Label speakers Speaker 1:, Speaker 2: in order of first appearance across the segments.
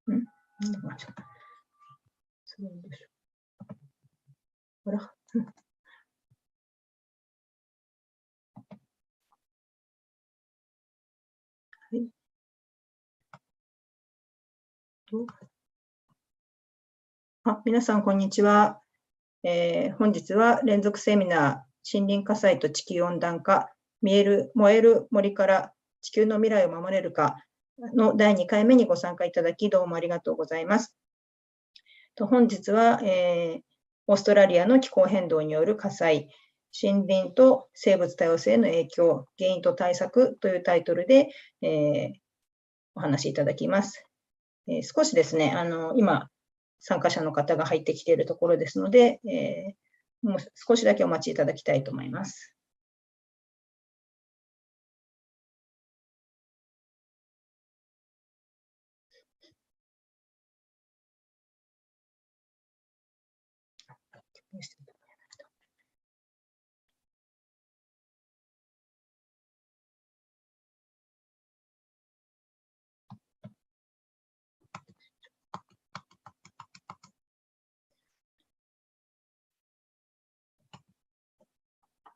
Speaker 1: なんで間違った。そうでしょう。あら。はい。皆さん、こんにちは。本日は連続セミナー、森林火災と地球温暖化、燃える森から地球の未来を守れるかの第2回目にご参加いただき、どうもありがとうございます。本日は、オーストラリアの気候変動による火災、森林と生物多様性への影響、原因と対策というタイトルで、お話しいただきます。少しですね、今、参加者の方が入ってきているところですので、もう少しだけお待ちいただきたいと思います。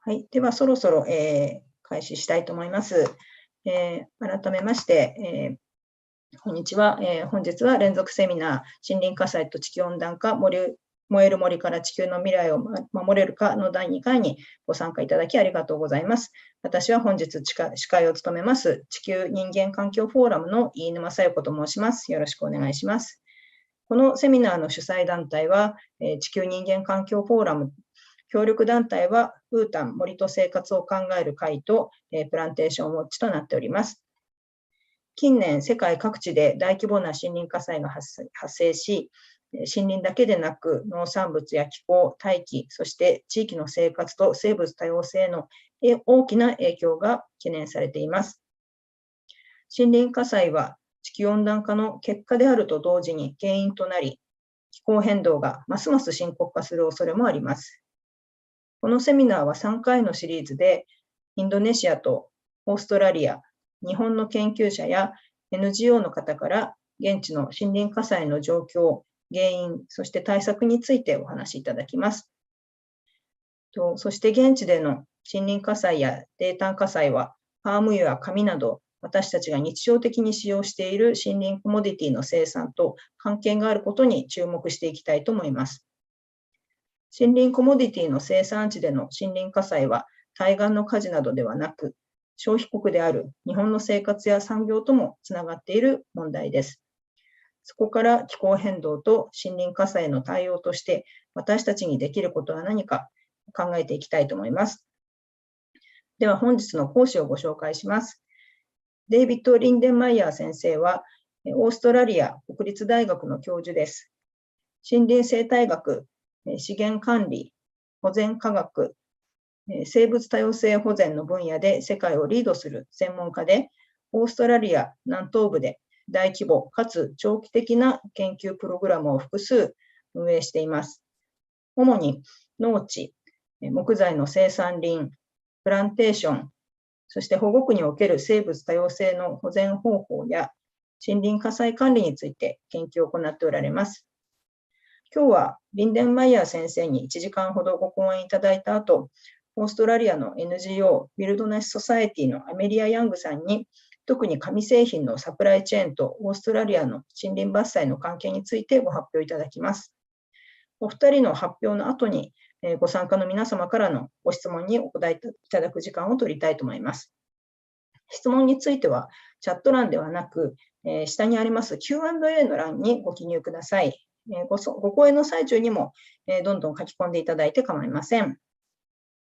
Speaker 1: はい、ではそろそろ、開始したいと思います。改めまして、こんにちは、本日は連続セミナー、森林火災と地球温暖化、燃える森から地球の未来を守れるかの第2回にご参加いただきありがとうございます。私は本日司会を務めます地球人間環境フォーラムの飯沼小夜子と申します。よろしくお願いします。このセミナーの主催団体は、地球人間環境フォーラム、協力団体はウータン森と生活を考える会と、プランテーションウォッチとなっております。近年、世界各地で大規模な森林火災が発生し、森林だけでなく農産物や気候、大気、そして地域の生活と生物多様性への大きな影響が懸念されています。森林火災は地球温暖化の結果であると同時に原因となり、気候変動がますます深刻化する恐れもあります。このセミナーは3回のシリーズで、インドネシアとオーストラリア、日本の研究者や NGO の方から現地の森林火災の状況、原因、そして対策についてお話しいただきます。そして現地での森林火災や泥炭火災は、パーム油や紙など私たちが日常的に使用している森林コモディティの生産と関係があることに注目していきたいと思います。森林コモディティの生産地での森林火災は対岸の火事などではなく、消費国である日本の生活や産業ともつながっている問題です。そこから気候変動と森林火災の対応として私たちにできることは何か考えていきたいと思います。では本日の講師をご紹介します。デイビッド・リンデンマイヤー先生はオーストラリア国立大学の教授です。森林生態学、資源管理、保全科学、生物多様性保全の分野で世界をリードする専門家で、オーストラリア南東部で大規模かつ長期的な研究プログラムを複数運営しています。主に農地、木材の生産林、プランテーション、そして保護区における生物多様性の保全方法や森林火災管理について研究を行っておられます。今日はリンデンマイヤー先生に1時間ほどご講演いただいた後、オーストラリアの NGO ビルドネスソサエティのアメリア・ヤングさんに、特に紙製品のサプライチェーンとオーストラリアの森林伐採の関係についてご発表いただきます。お二人の発表の後に、ご参加の皆様からのご質問にお答えいただく時間を取りたいと思います。質問については、チャット欄ではなく、下にあります Q&A の欄にご記入ください。ご講演の最中にも、どんどん書き込んでいただいて構いません。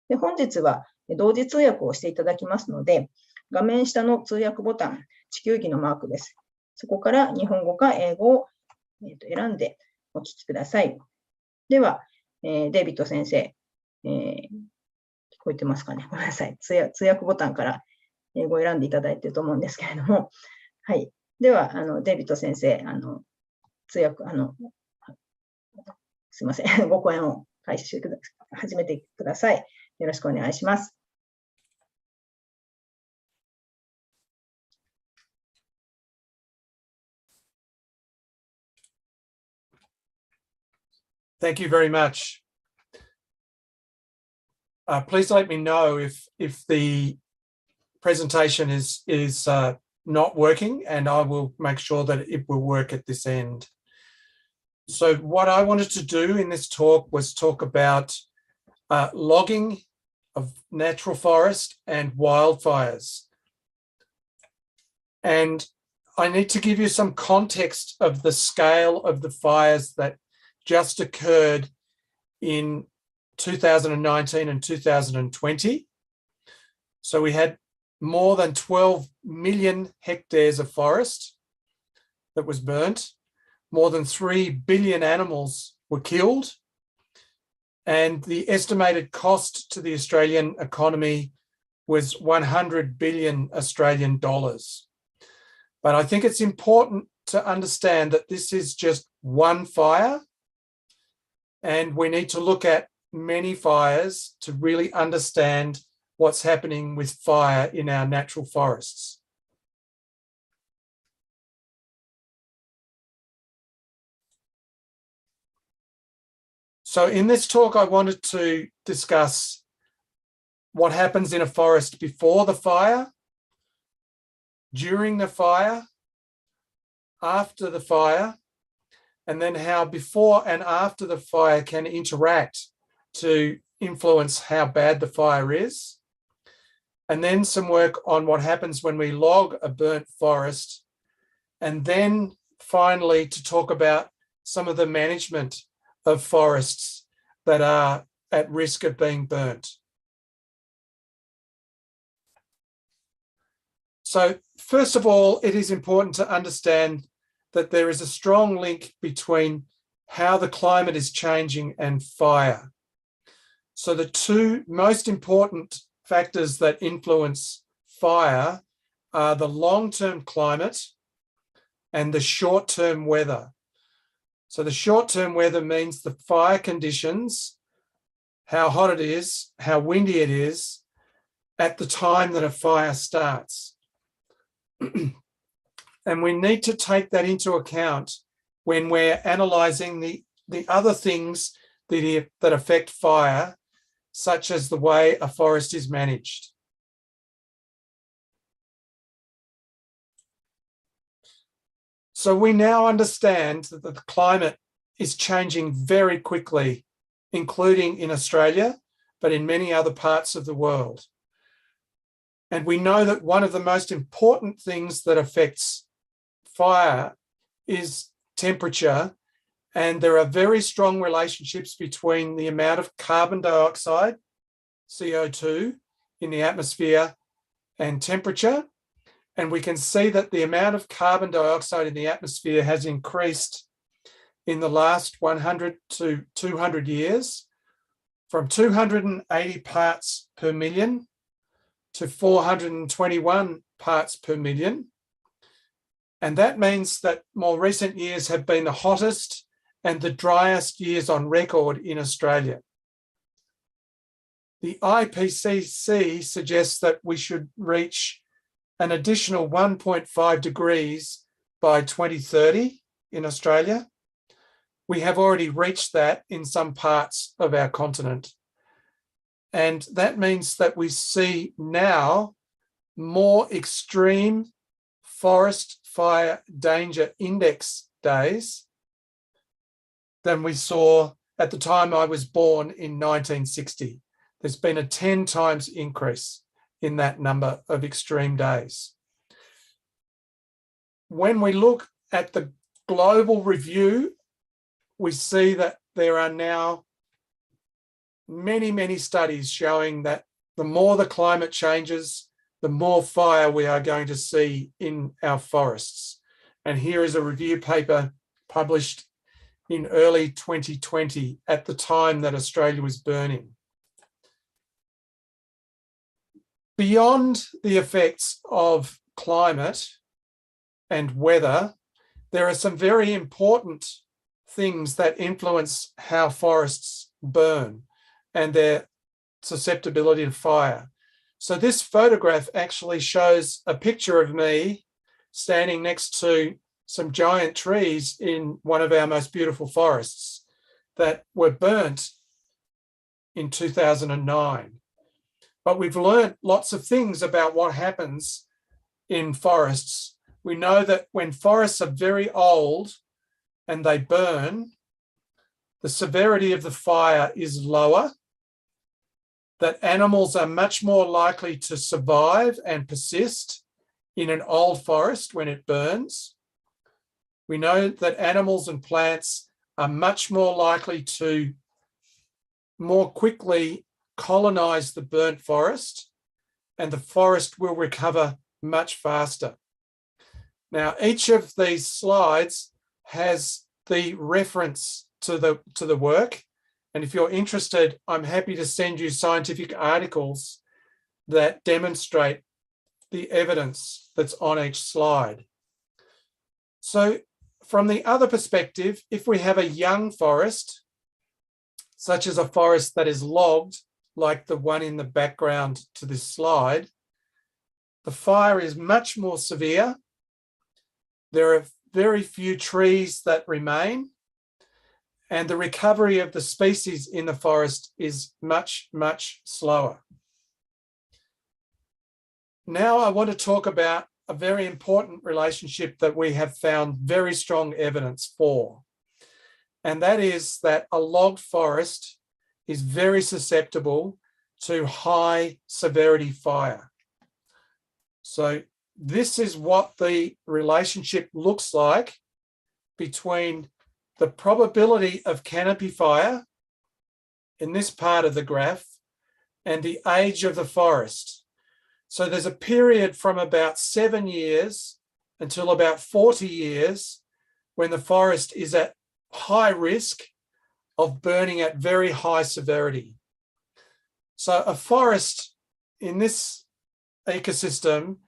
Speaker 1: で、本日は同時通訳をしていただきますので、画面下の通訳ボタン、地球儀のマークです。そこから日本語か英語を選んでお聞きください。では、デイビッド先生、聞こえてますかね。ごめんなさい。通訳ボタンから英語を選んでいただいていると思うんですけれども、はい。では、デイビッド先生、通訳、すいません。ご講演を始めてください。よろしくお願いします。
Speaker 2: Thank you very much. Please let me know if the presentation is not working, and I will make sure that it will work at this end. So what I wanted to do in this talk was talk about logging of natural forest and wildfires. And I need to give you some context of the scale of the fires that just occurred in 2019 and 2020. So we had more than 12 million hectares of forest that was burnt. More than 3 billion animals were killed. And the estimated cost to the Australian economy was 100 billion Australian dollars. But I think it's important to understand that this is just one fire, and we need to look at many fires to really understand what's happening with fire in our natural forests. So in this talk, I wanted to discuss what happens in a forest before the fire, during the fire, after the fire, and then how before and after the fire can interact to influence how bad the fire is. And then some work on what happens when we log a burnt forest. And then finally to talk about some of the management of forests that are at risk of being burnt. So first of all, it is important to understand that there is a strong link between how the climate is changing and fire. So the two most important factors that influence fire are the long-term climate and the short-term weather. So the short-term weather means the fire conditions, how hot it is, how windy it is at the time that a fire starts. And we need to take that into account when we're analysing the other things that affect fire, such as the way a forest is managed. So we now understand that the climate is changing very quickly, including in Australia, but in many other parts of the world. And we know that one of the most important things that affects fire is temperature, and there are very strong relationships between the amount of carbon dioxide, CO2, in the atmosphere and temperature. And we can see that the amount of carbon dioxide in the atmosphere has increased in the last 100 to 200 years, from 280 parts per million to 421 parts per million. And that means that more recent years have been the hottest and the driest years on record in Australia. The IPCC suggests that we should reach an additional 1.5 degrees by 2030 in Australia. We have already reached that in some parts of our continent. And that means that we see now more extreme forest fire danger index days than we saw at the time I was born in 1960. There's been a 10 times increase in that number of extreme days. When we look at the global review, we see that there are now many, many studies showing that the more the climate changes, the more fire we are going to see in our forests. And here is a review paper published in early 2020 at the time that Australia was burning. Beyond the effects of climate and weather, there are some very important things that influence how forests burn and their susceptibility to fire. So this photograph actually shows a picture of me standing next to some giant trees in one of our most beautiful forests. that were burnt in 2009. But we've learned lots of things about what happens in forests. We know that when forests are very old and they burn, the severity of the fire is lower, that animals are much more likely to survive and persist in an old forest when it burns. We know that animals and plants are much more likely to more quickly colonize the burnt forest, and the forest will recover much faster. Now, each of these slides has the reference to the work. And if you're interested, I'm happy to send you scientific articles that demonstrate the evidence that's on each slide. So from the other perspective, if we have a young forest, such as a forest that is logged, like the one in the background to this slide, the fire is much more severe. There are very few trees that remain, and the recovery of the species in the forest is much, much slower. Now I want to talk about a very important relationship that we have found very strong evidence for, and that is that a logged forest is very susceptible to high severity fire. So this is what the relationship looks like between the probability of canopy fire in this part of the graph and the age of the forest. So there's a period from about 7 years until about 40 years when the forest is at high risk of burning at very high severity. So a forest in this ecosystem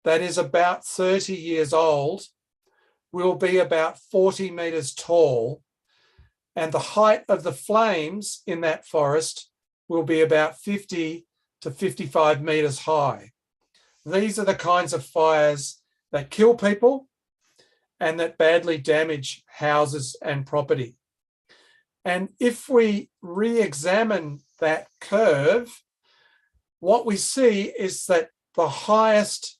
Speaker 2: that is about 30 years old will be about 40 meters tall, and the height of the flames in that forest will be about 50 to 55 meters high. These are the kinds of fires that kill people and that badly damage houses and property. And if we re-examine that curve, what we see is that the highest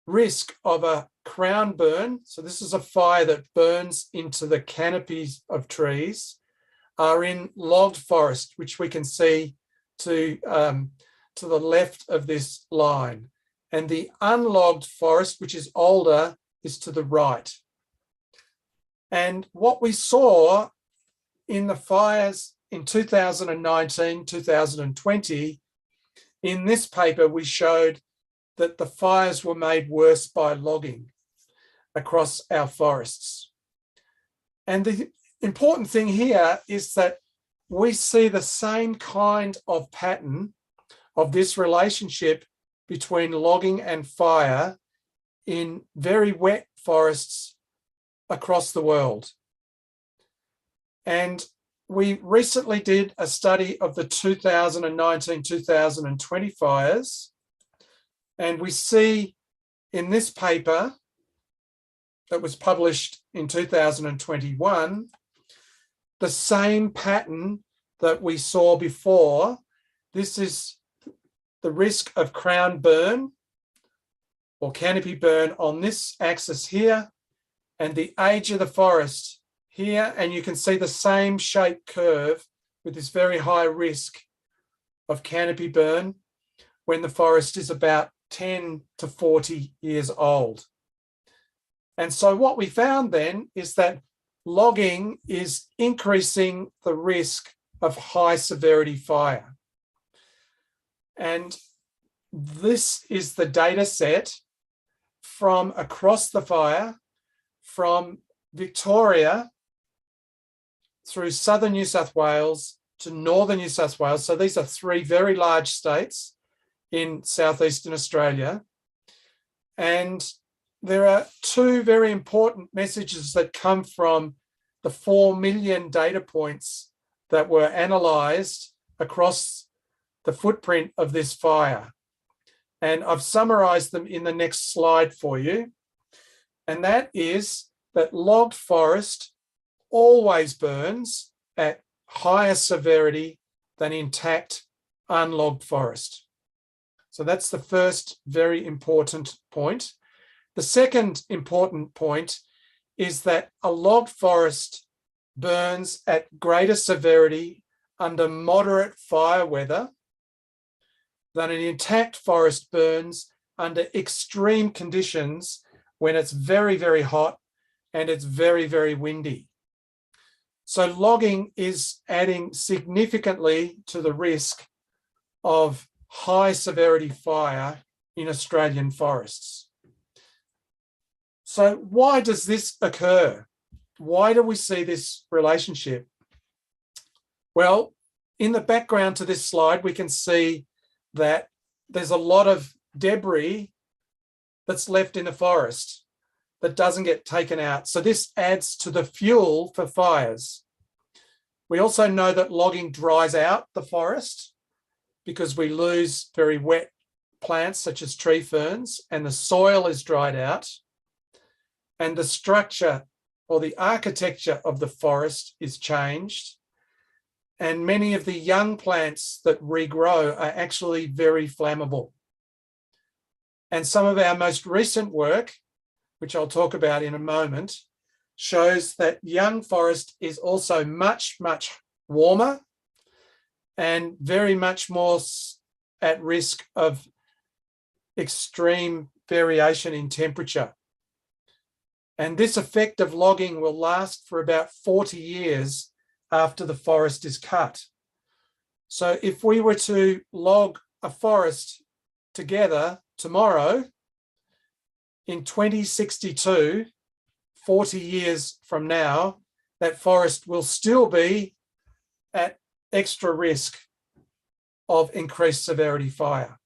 Speaker 2: risk of a crown burn, so this is a fire that burns into the canopies of trees, are in logged forest, which we can see to the left of this line. And the unlogged forest, which is older, is to the right. And what we saw in the fires in 2019, 2020, in this paper, we showed that the fires were made worse by logging across our forests. And the important thing here is that we see the same kind of pattern of this relationship between logging and fire in very wet forests across the world. And we recently did a study of the 2019-2020 fires, and we see in this paper that was published in 2021, the same pattern that we saw before. This is the risk of crown burn or canopy burn on this axis here, and the age of the forest here, and you can see the same shape curve with this very high risk of canopy burn when the forest is about 10 to 40 years old. And so what we found then is that logging is increasing the risk of high severity fire. And this is the data set from across the fire, from Victoria through southern New South Wales to northern New South Wales. So these are three very large states in southeastern Australia. And there are two very important messages that come from the 4 million data points that were analysed across the footprint of this fire. And I've summarised them in the next slide for you. And that is that logged forest always burns at higher severity than intact unlogged forest. So that's the first very important point. The second important point is that a logged forest burns at greater severity under moderate fire weather than an intact forest burns under extreme conditions when it's very, very hot and it's very, very windy. So logging is adding significantly to the risk of high severity fire in Australian forests. So why does this occur? Why do we see this relationship? Well, in the background to this slide, we can see that there's a lot of debris that's left in the forest that doesn't get taken out. So this adds to the fuel for fires. We also know that logging dries out the forest because we lose very wet plants such as tree ferns, and the soil is dried out, and the structure or the architecture of the forest is changed. And many of the young plants that regrow are actually very flammable. And some of our most recent work, which I'll talk about in a moment, shows that young forest is also much, much warmer and very much more at risk of extreme variation in temperature. And this effect of logging will last for about 40 years after the forest is cut. So if we were to log a forest together tomorrow, in 2062, 40 years from now, that forest will still be at extra risk of increased severity fire.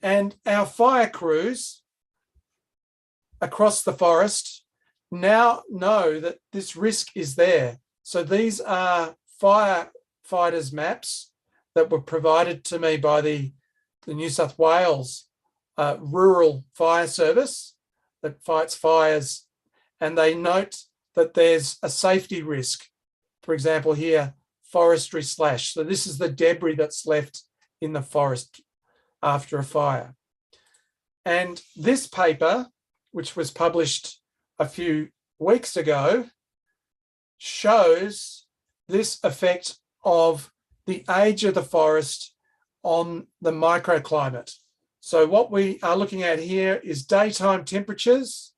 Speaker 2: And our fire crews across the forest now know that this risk is there. So these are firefighters' maps that were provided to me by the New South Wales Rural Fire Service that fights fires, and they note that there's a safety risk. For example, here, forestry slash. So this is the debris that's left in the forest after a fire. And this paper, which was published a few weeks ago, shows this effect of the age of the forest on the microclimate. So what we are looking at here is daytime temperatures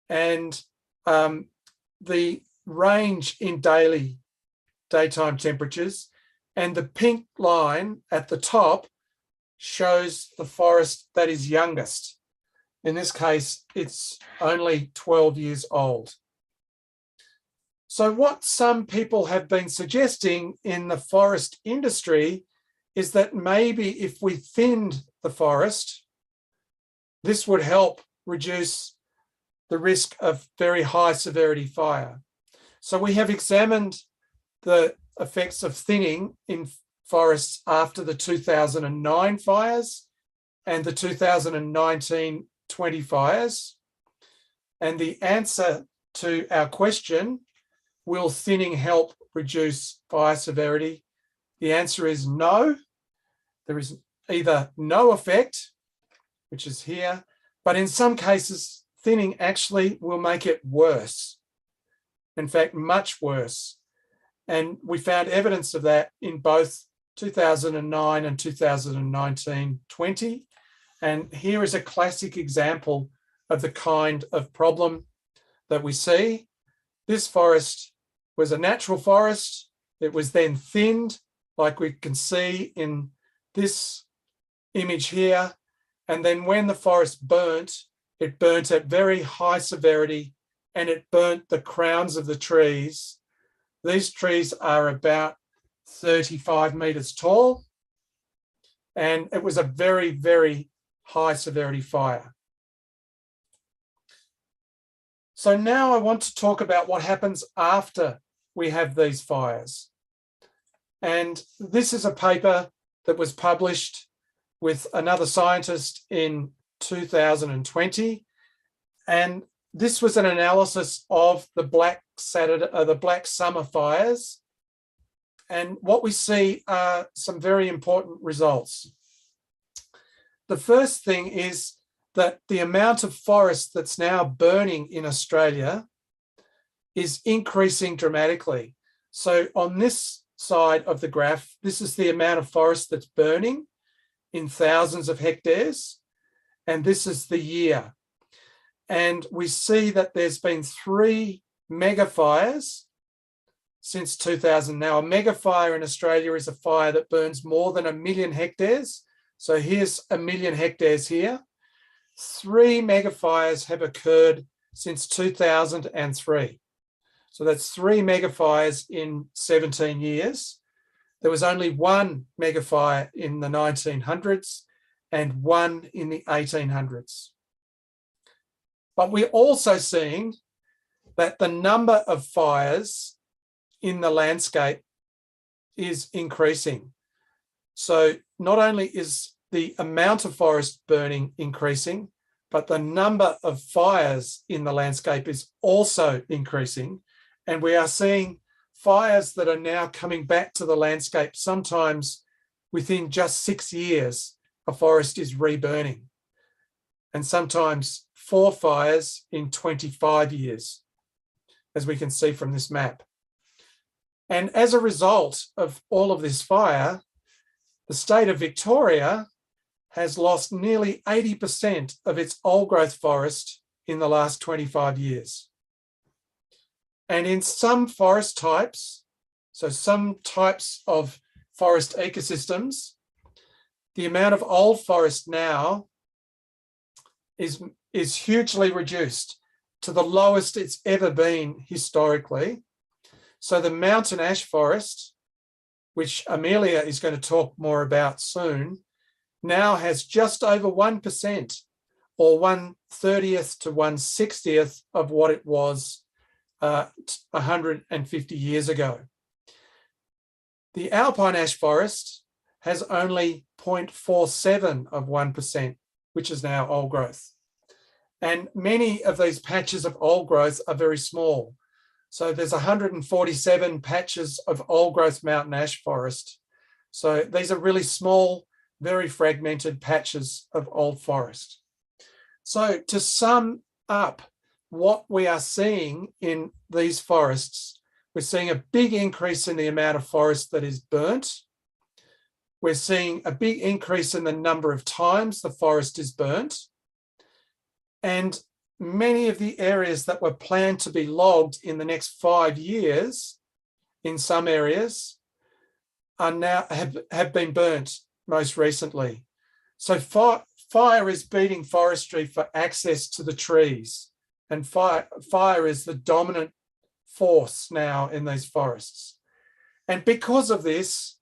Speaker 2: and the range in daytime temperatures, and the pink line at the top shows the forest that is youngest. In this case, it's only 12 years old. So what some people have been suggesting in the forest industry is that maybe if we thinned the forest, this would help reduce the risk of very high severity fire. So we have examined the effects of thinning in forests after the 2009 fires and the 2019-20 fires. And the answer to our question, will thinning help reduce fire severity? The answer is no. There is either no effect, which is here, but in some cases, thinning actually will make it worse. In fact, much worse. And we found evidence of that in both 2009 and 2019-20. And here is a classic example of the kind of problem that we see. This forest was a natural forest. It was then thinned, like we can see in this image here. And then when the forest burnt, it burnt at very high severity and it burnt the crowns of the trees. These trees are about 35 meters tall. And it was a very, very high severity fire. So now I want to talk about what happens after we have these fires. And this is a paper that was published with another scientist in 2020. And this was an analysis of the Black Summer fires. And what we see are some very important results. The first thing is that the amount of forest that's now burning in Australia is increasing dramatically. So on this side of the graph, this is the amount of forest that's burning in thousands of hectares, and this is the year. And we see that there's been 3 mega fires since 2000. Now, a mega fire in Australia is a fire that burns more than 1 million hectares. So here's 1 million hectares here. 3 mega fires have occurred since 2003. So that's 3 mega fires in 17 years. There was only 1 mega fire in the 1900s and 1 in the 1800s. But we're also seeing that the number of fires in the landscape is increasing. So not only is the amount of forest burning increasing, but the number of fires in the landscape is also increasing. And we are seeing fires that are now coming back to the landscape. Sometimes within just 6 years, a forest is reburning. And sometimes 4 fires in 25 years, as we can see from this map. And as a result of all of this fire, the state of Victoria has lost nearly 80% of its old growth forest in the last 25 years. And in some forest types, so some types of forest ecosystems, the amount of old forest now is hugely reduced to the lowest it's ever been historically. So the mountain ash forest, which Amelia is going to talk more about soon, now has just over 1%, or 1/30th to 1/60th of what it was 150 years ago. The alpine ash forest has only 0.47 of 1%, which is now old growth. And many of these patches of old growth are very small. So there's 147 patches of old growth mountain ash forest. So these are really small, very fragmented patches of old forest. So to sum up what we are seeing in these forests, we're seeing a big increase in the amount of forest that is burnt. We're seeing a big increase in the number of times the forest is burnt. And many of the areas that were planned to be logged in the next 5 years, in some areas, are now have been burnt most recently. So fire is beating forestry for access to the trees, and fire is the dominant force now in these forests. And because of this,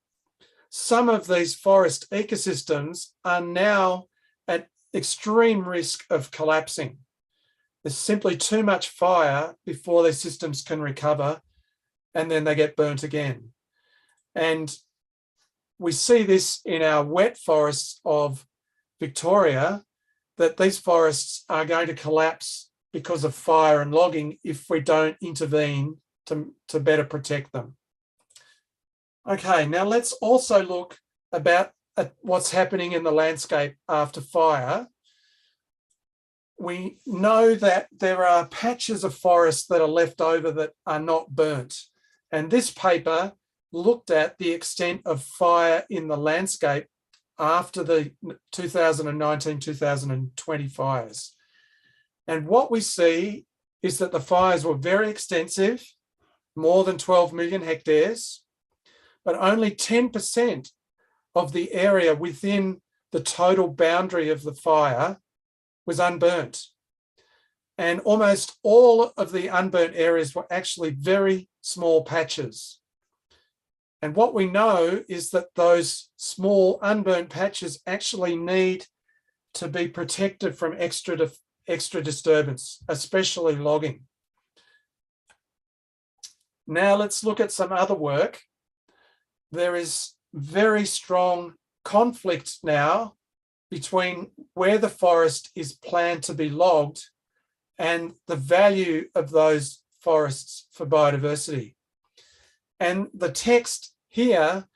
Speaker 2: some of these forest ecosystems are now at extreme risk of collapsing. There's simply too much fire before their systems can recover, and then they get burnt again. And we see this in our wet forests of Victoria, that these forests are going to collapse because of fire and logging if we don't intervene to better protect them. Okay, now let's also look at what's happening in the landscape after fire. We know that there are patches of forest that are left over that are not burnt. And this paper looked at the extent of fire in the landscape after the 2019-2020 fires. And what we see is that the fires were very extensive, more than 12 million hectares, but only 10% of the area within the total boundary of the fire was unburnt. And almost all of the unburnt areas were actually very small patches. And what we know is that those small unburnt patches actually need to be protected from extra disturbance, especially logging. Now let's look at some other work. There is very strong conflict now between where the forest is planned to be logged and the value of those forests for biodiversity. And the text here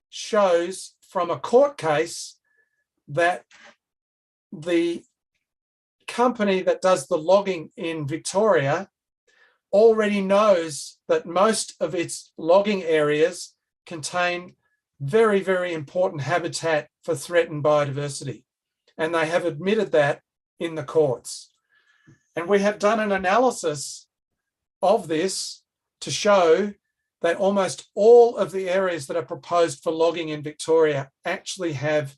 Speaker 2: shows from a court case that the company that does the logging in Victoria already knows that most of its logging areas contain very, very important habitat for threatened biodiversity. And they have admitted that in the courts. And we have done an analysis of this to show that almost all of the areas that are proposed for logging in Victoria actually have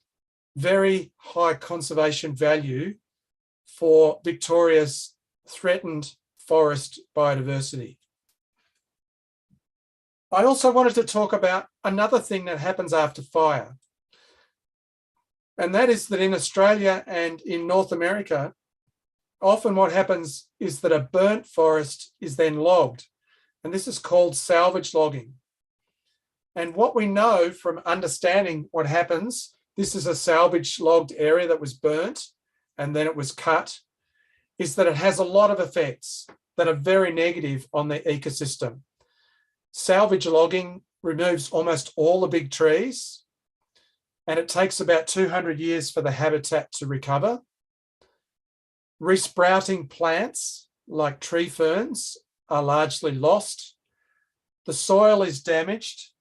Speaker 2: very high conservation value for Victoria's threatened forest biodiversity. I also wanted to talk about another thing that happens after fire. And that is that in Australia and in North America, often what happens is that a burnt forest is then logged. And this is called salvage logging. And what we know from understanding what happens, this is a salvage logged area that was burnt and then it was cut, is that it has a lot of effects that are very negative on the ecosystem. Salvage logging removes almost all the big trees, and it takes about 200 years for the habitat to recover. Resprouting plants like tree ferns are largely lost. The soil is damaged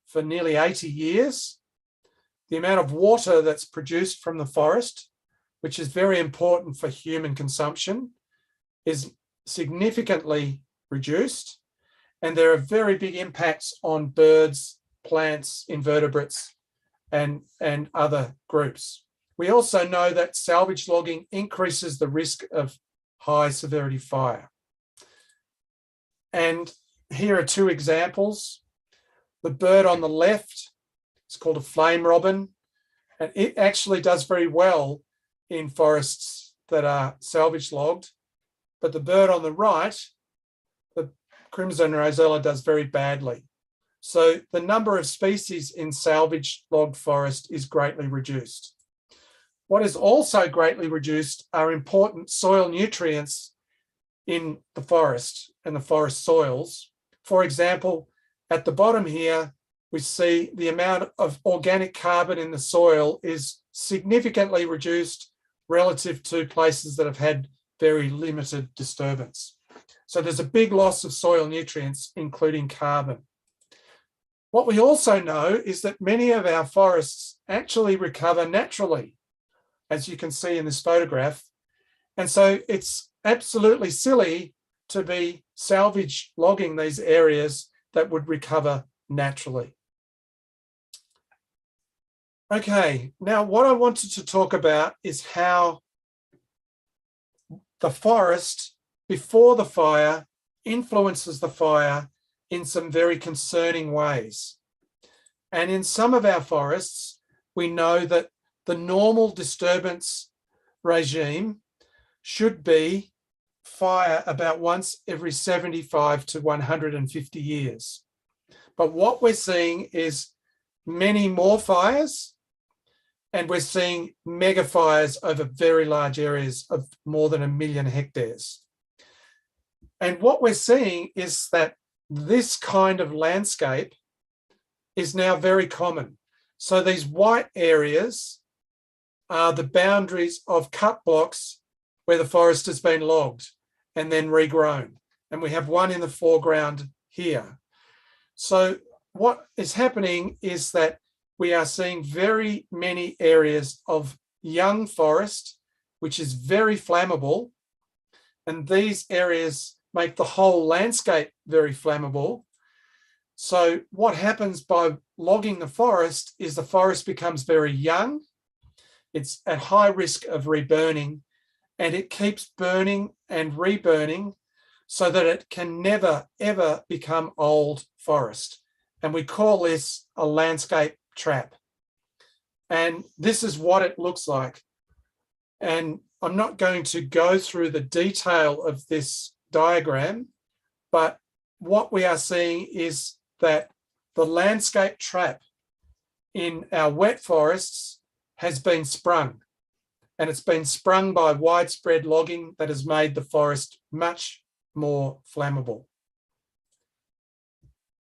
Speaker 2: for nearly 80 years. The amount of water that's produced from the forest, which is very important for human consumption, is significantly reduced. And there are very big impacts on birds, plants, invertebrates, and other groups. We also know that salvage logging increases the risk of high severity fire. And here are two examples. The bird on the left is called a flame robin, and it actually does very well in forests that are salvage logged. But the bird on the right, the crimson rosella, does very badly. So the number of species in salvage logged forest is greatly reduced. What is also greatly reduced are important soil nutrients in the forest and the forest soils. For example, at the bottom here, we see the amount of organic carbon in the soil is significantly reduced relative to places that have had very limited disturbance. So there's a big loss of soil nutrients, including carbon. What we also know is that many of our forests actually recover naturally, as you can see in this photograph. And so it's absolutely silly to be salvage logging these areas that would recover naturally. Okay, now what I wanted to talk about is how the forest before the fire influences the fire in some very concerning ways. And in some of our forests, we know that the normal disturbance regime should be fire about once every 75 to 150 years. But what we're seeing is many more fires, and we're seeing mega fires over very large areas of more than 1 million hectares. And what we're seeing is that this kind of landscape is now very common. So these white areas are the boundaries of cut blocks where the forest has been logged and then regrown. And we have one in the foreground here. So what is happening is that we are seeing very many areas of young forest, which is very flammable. And these areas make the whole landscape very flammable. So what happens by logging the forest is the forest becomes very young. It's at high risk of reburning, and it keeps burning and reburning so that it can never, ever become old forest. And we call this a landscape trap. And this is what it looks like. And I'm not going to go through the detail of this diagram, but what we are seeing is that the landscape trap in our wet forests has been sprung. and it's been sprung by widespread logging that has made the forest much more flammable.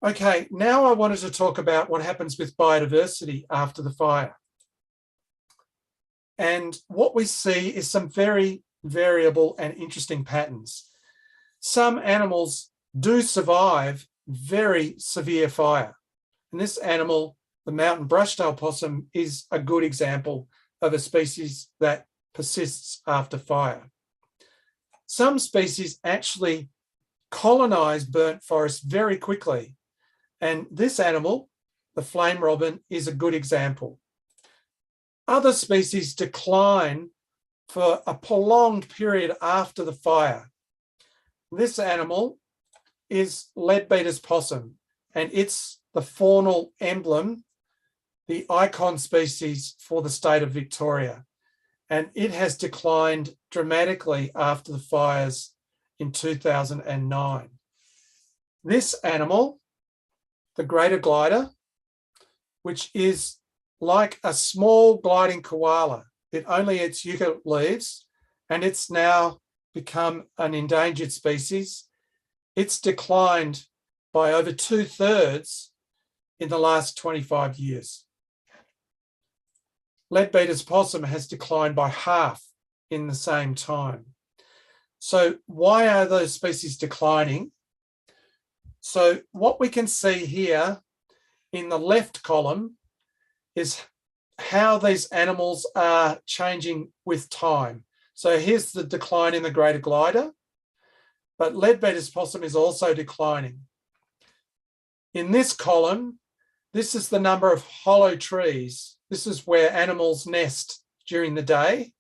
Speaker 2: Okay, now I wanted to talk about what happens with biodiversity after the fire. And what we see is some very variable and interesting patterns. Some animals do survive very severe fire. And this animal, the mountain brushtail possum, is a good example of a species that persists after fire. Some species actually colonize burnt forests very quickly. And this animal, the flame robin, is a good example. Other species decline for a prolonged period after the fire. This animal is leadbeater's possum, and it's the faunal emblem, the icon species for the state of Victoria. And it has declined dramatically after the fires in 2009. This animal, the greater glider, which is like a small gliding koala. It only eats eucalypt leaves, and it's now become an endangered species. It's declined by over 2/3 in the last 25 years. Leadbeater's possum has declined by half in the same time. So why are those species declining? So what we can see here in the left column is how these animals are changing with time. So here's the decline in the greater glider, but leadbeater's possum is also declining. In this column, this is the number of hollow trees. This is where animals nest during the day.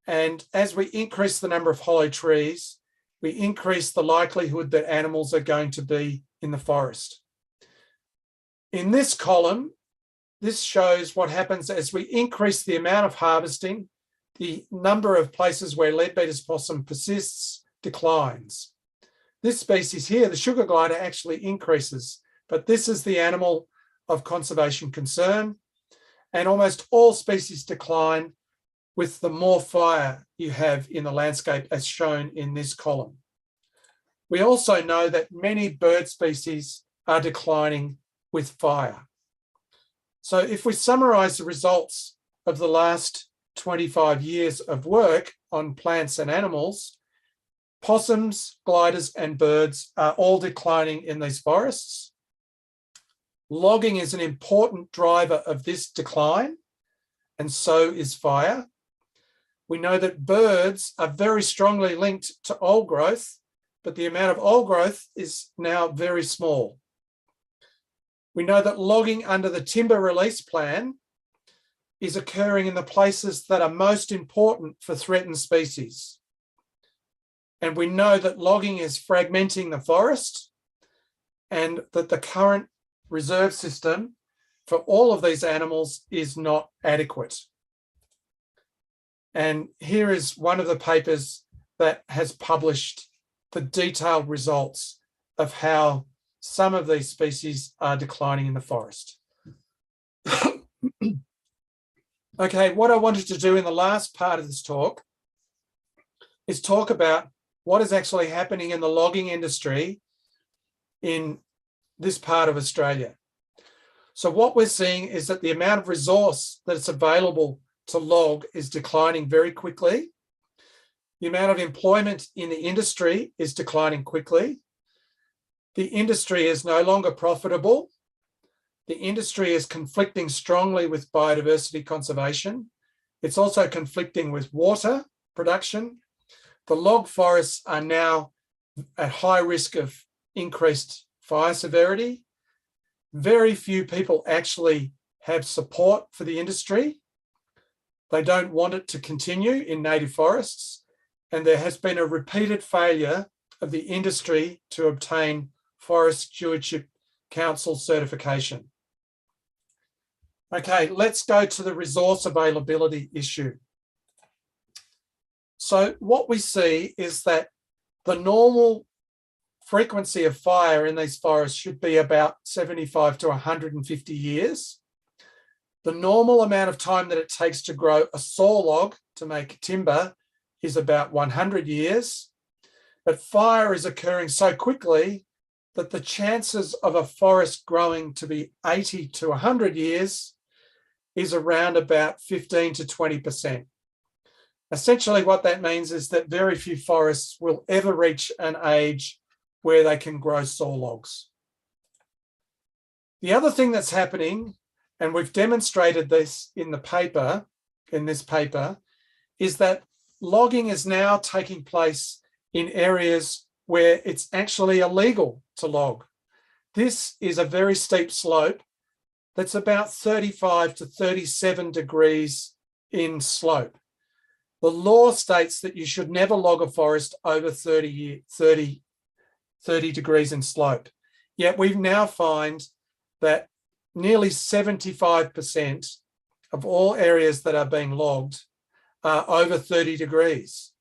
Speaker 2: And as we increase the number of hollow trees, we increase the likelihood that animals are going to be in the forest. In this column, this shows what happens as we increase the amount of harvesting, the number of places where leadbeater's possum persists declines. This species here, the sugar glider, actually increases, but this is the animal of conservation concern, and almost all species decline with the more fire you have in the landscape, as shown in this column. We also know that many bird species are declining with fire. So if we summarize the results of the last 25 years of work on plants and animals, possums, gliders, and birds are all declining in these forests. Logging is an important driver of this decline, and so is fire. We know that birds are very strongly linked to old growth, but the amount of old growth is now very small. We know that logging under the timber release plan is occurring in the places that are most important for threatened species. And we know that logging is fragmenting the forest, and that the current reserve system for all of these animals is not adequate. And here is one of the papers that has published the detailed results of how some of these species are declining in the forest. Okay, what I wanted to do in the last part of this talk is talk about what is actually happening in the logging industry in this part of Australia. So what we're seeing is that the amount of resource that's available to log is declining very quickly. The amount of employment in the industry is declining quickly. The industry is no longer profitable. The industry is conflicting strongly with biodiversity conservation. It's also conflicting with water production. The log forests are now at high risk of increased fire severity. Very few people actually have support for the industry. They don't want it to continue in native forests, and there has been a repeated failure of the industry to obtain Forest Stewardship Council certification. Okay, let's go to the resource availability issue. So what we see is that the normal frequency of fire in these forests should be about 75 to 150 years. The normal amount of time that it takes to grow a saw log to make timber is about 100 years, but fire is occurring so quickly that the chances of a forest growing to be 80 to 100 years is around about 15 to 20%. Essentially, what that means is that very few forests will ever reach an age where they can grow saw logs. The other thing that's happening, and we've demonstrated this in this paper, is that logging is now taking place in areas where it's actually illegal to log. This is a very steep slope that's about 35 to 37 degrees in slope. The law states that you should never log a forest over 30 degrees in slope. Yet we now find that nearly 75% of all areas that are being logged are over 30 degrees.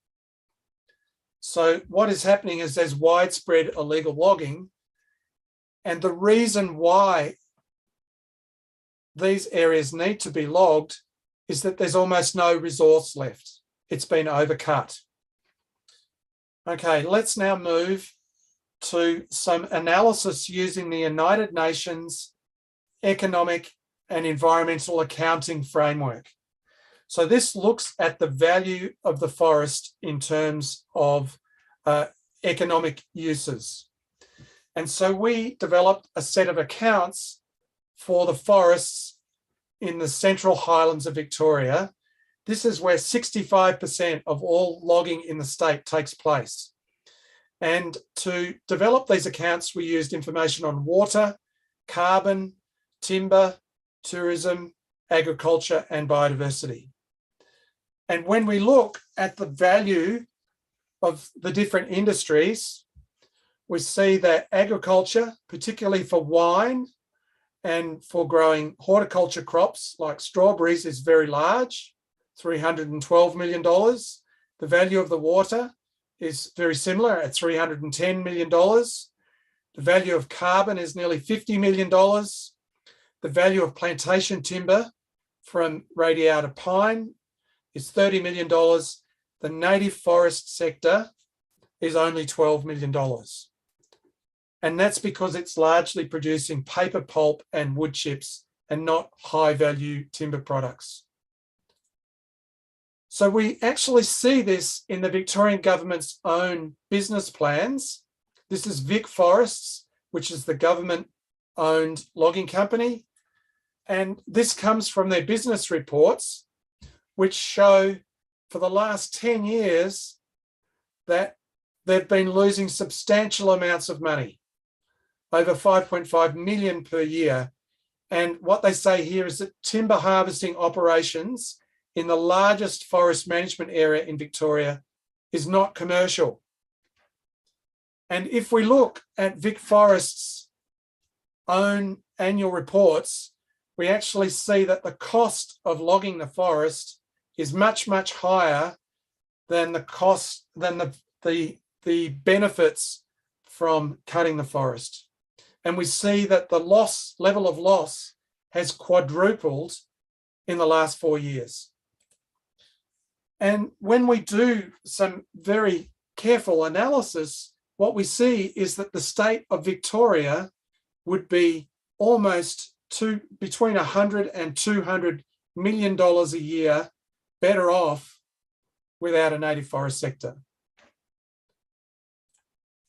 Speaker 2: So what is happening is there's widespread illegal logging, and the reason why these areas need to be logged is that there's almost no resource left. It's been overcut. Okay, let's now move to some analysis using the United Nations Economic and Environmental Accounting Framework. So this looks at the value of the forest in terms of economic uses. And so we developed a set of accounts for the forests in the Central Highlands of Victoria. This is where 65% of all logging in the state takes place. And to develop these accounts, we used information on water, carbon, timber, tourism, agriculture, and biodiversity. And when we look at the value of the different industries, we see that agriculture, particularly for wine and for growing horticulture crops like strawberries, is very large, $312 million. The value of the water is very similar at $310 million. The value of carbon is nearly $50 million. The value of plantation timber from radiata pine is $30 million. The native forest sector is only $12 million. And that's because it's largely producing paper pulp and wood chips and not high value timber products. So we actually see this in the Victorian government's own business plans. This is Vic Forests, which is the government-owned logging company. And this comes from their business reports, which show for the last 10 years that they've been losing substantial amounts of money, over 5.5 million per year. And what they say here is that timber harvesting operations in the largest forest management area in Victoria is not commercial. And if we look at Vic Forest's own annual reports, we actually see that the cost of logging the forest is much, much higher than the cost, than the benefits from cutting the forest. And we see that the level of loss has quadrupled in the last 4 years. And when we do some very careful analysis, what we see is that the state of Victoria would be almost between $100 and $200 million a year better off without a native forest sector.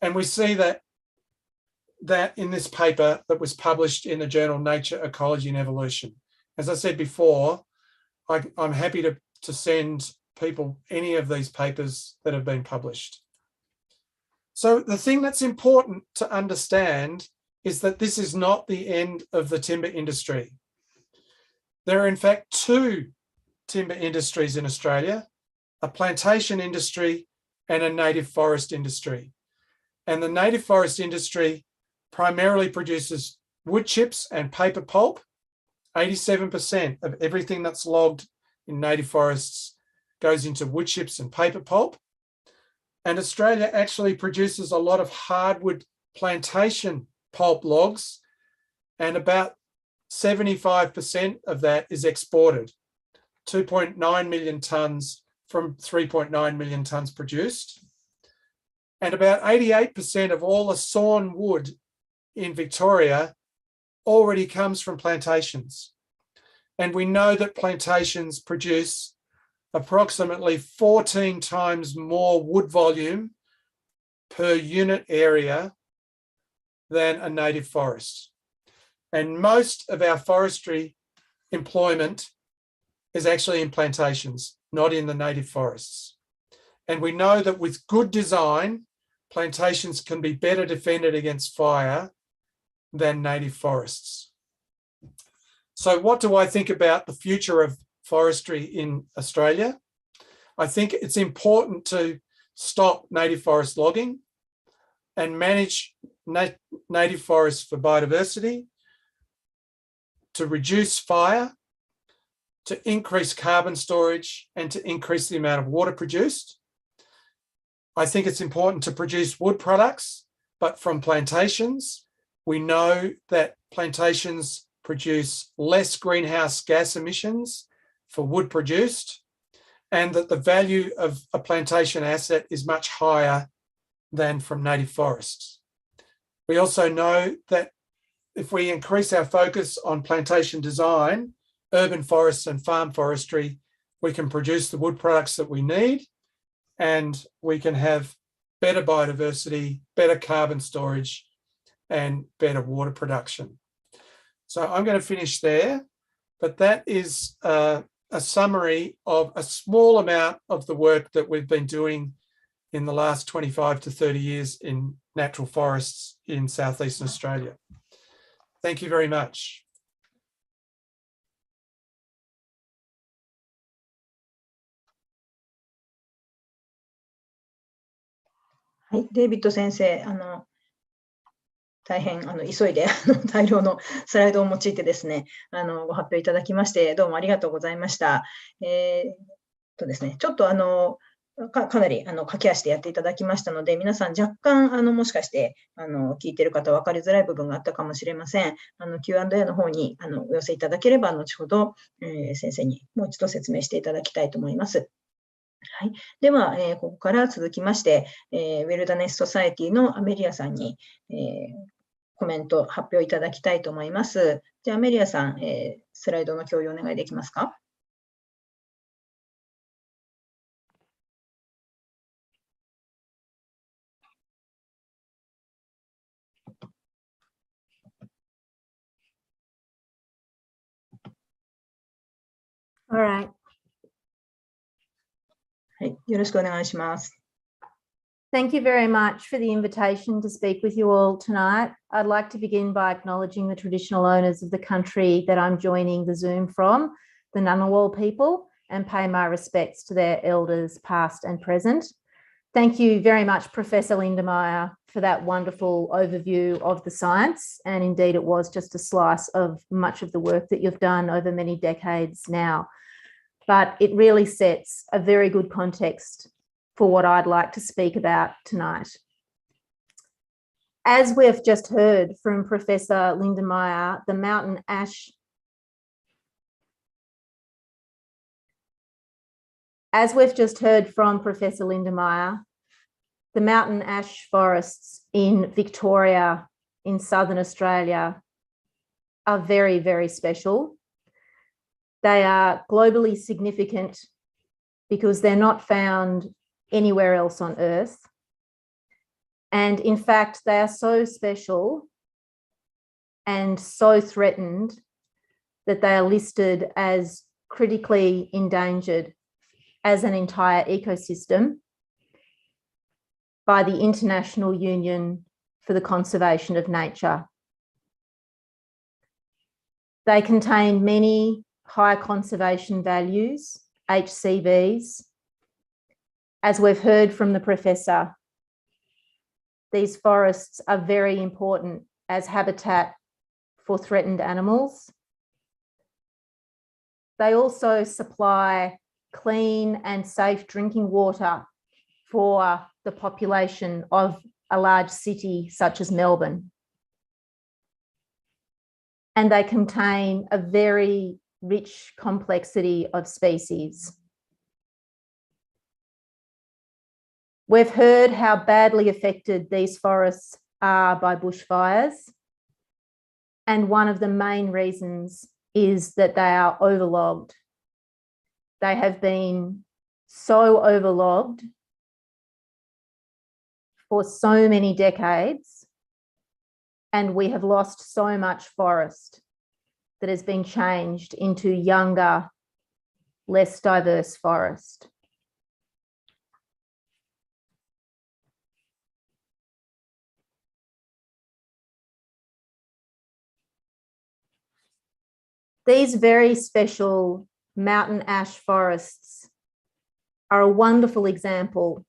Speaker 2: And we see that in this paper that was published in the journal Nature, Ecology and Evolution. As I said before, I'm happy to send people any of these papers that have been published. So the thing that's important to understand is that this is not the end of the timber industry. There are in fact two timber industries in Australia, a plantation industry and a native forest industry. And the native forest industry primarily produces wood chips and paper pulp. 87% of everything that's logged in native forests goes into wood chips and paper pulp. And Australia actually produces a lot of hardwood plantation pulp logs, and about 75% of that is exported. 2.9 million tonnes from 3.9 million tonnes produced. And about 88% of all the sawn wood in Victoria already comes from plantations. And we know that plantations produce approximately 14 times more wood volume per unit area than a native forest. And most of our forestry employment is actually in plantations, not in the native forests. And we know that with good design, plantations can be better defended against fire than native forests. So what do I think about the future of forestry in Australia? I think it's important to stop native forest logging and manage native forests for biodiversity, to reduce fire, to increase carbon storage, and to increase the amount of water produced. I think it's important to produce wood products, but from plantations. We know that plantations produce less greenhouse gas emissions for wood produced, and that the value of a plantation asset is much higher than from native forests. We also know that if we increase our focus on plantation design, urban forests and farm forestry, we can produce the wood products that we need, and we can have better biodiversity, better carbon storage, and better water production. So I'm going to finish there, but that is a summary of a small amount of the work that we've been doing in the last 25 to 30 years in natural forests in southeastern Australia. Thank you very much.
Speaker 1: はい、デイビッド先生、大変急いで大量のスライドを用いてですね、ご発表いただきまして、どうもありがとうございました。ですね、ちょっとかなり駆け足でやっていただきましたので、皆さん若干もしかして聞いている方分かりづらい部分があったかもしれません。Q&A の方にお寄せいただければ、後ほど、先生にもう一度説明していただきたいと思います。はい、では、ここから続きまして、ウェルダネスソサエティのアメリアさんに、コメント発表いただきたいと思います。じゃあアメリアさん、スライドの共有お願いできますか。
Speaker 3: All right.
Speaker 1: はい、よろしくお願いします。
Speaker 3: Thank you very much for the invitation to speak with you all tonight. I'd like to begin by acknowledging the traditional owners of the country that I'm joining the Zoom from, the Ngunnawal people, and pay my respects to their elders past and present. Thank you very much, Professor Lindemeyer, for that wonderful overview of the science. And indeed, it was just a slice of much of the work that you've done over many decades now. But it really sets a very good context for what I'd like to speak about tonight. As we've just heard from Professor Lindemeyer, the mountain ash forests in Victoria, in southern Australia, are very, very special. They are globally significant because they're not found anywhere else on Earth. And in fact, they are so special and so threatened that they are listed as critically endangered as an entire ecosystem by the International Union for the Conservation of Nature. They contain many high conservation values, HCVs. As we've heard from the professor, these forests are very important as habitat for threatened animals. They also supply clean and safe drinking water for the population of a large city such as Melbourne. And they contain a very rich complexity of species. We've heard how badly affected these forests are by bushfires. And one of the main reasons is that they are overlogged. They have been so overlogged for so many decades, and we have lost so much forest that has been changed into younger, less diverse forest. These very special mountain ash forests are a wonderful example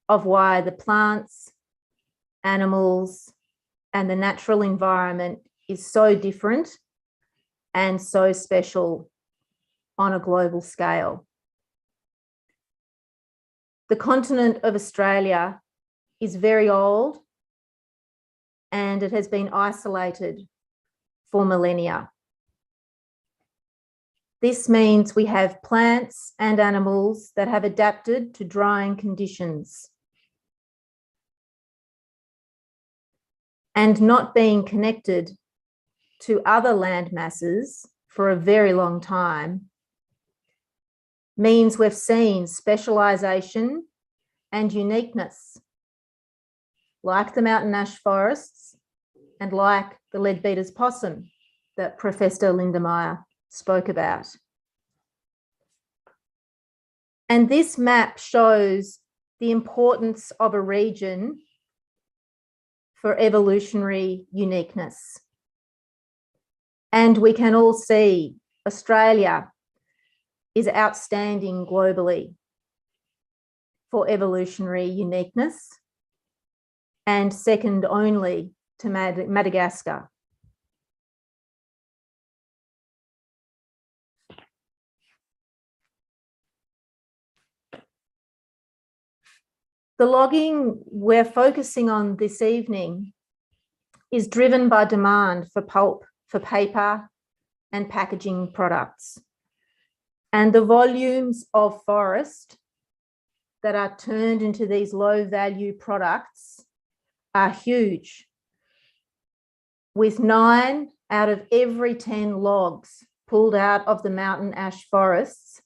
Speaker 3: of why the plants, animals, and the natural environment is so different and so special on a global scale. The continent of Australia is very old and it has been isolated for millennia. This means we have plants and animals that have adapted to drying conditions. And not being connected to other land masses for a very long time means we've seen specialisation and uniqueness, like the mountain ash forests and like the leadbeater's possum that Professor Lindemeyer spoke about. And this map shows the importance of a region for evolutionary uniqueness. And we can all see Australia is outstanding globally for evolutionary uniqueness and second only to Madagascar. The logging we're focusing on this evening is driven by demand for pulp, for paper and packaging products. And the volumes of forest that are turned into these low value products are huge, with 9 out of every 10 logs pulled out of the mountain ash forests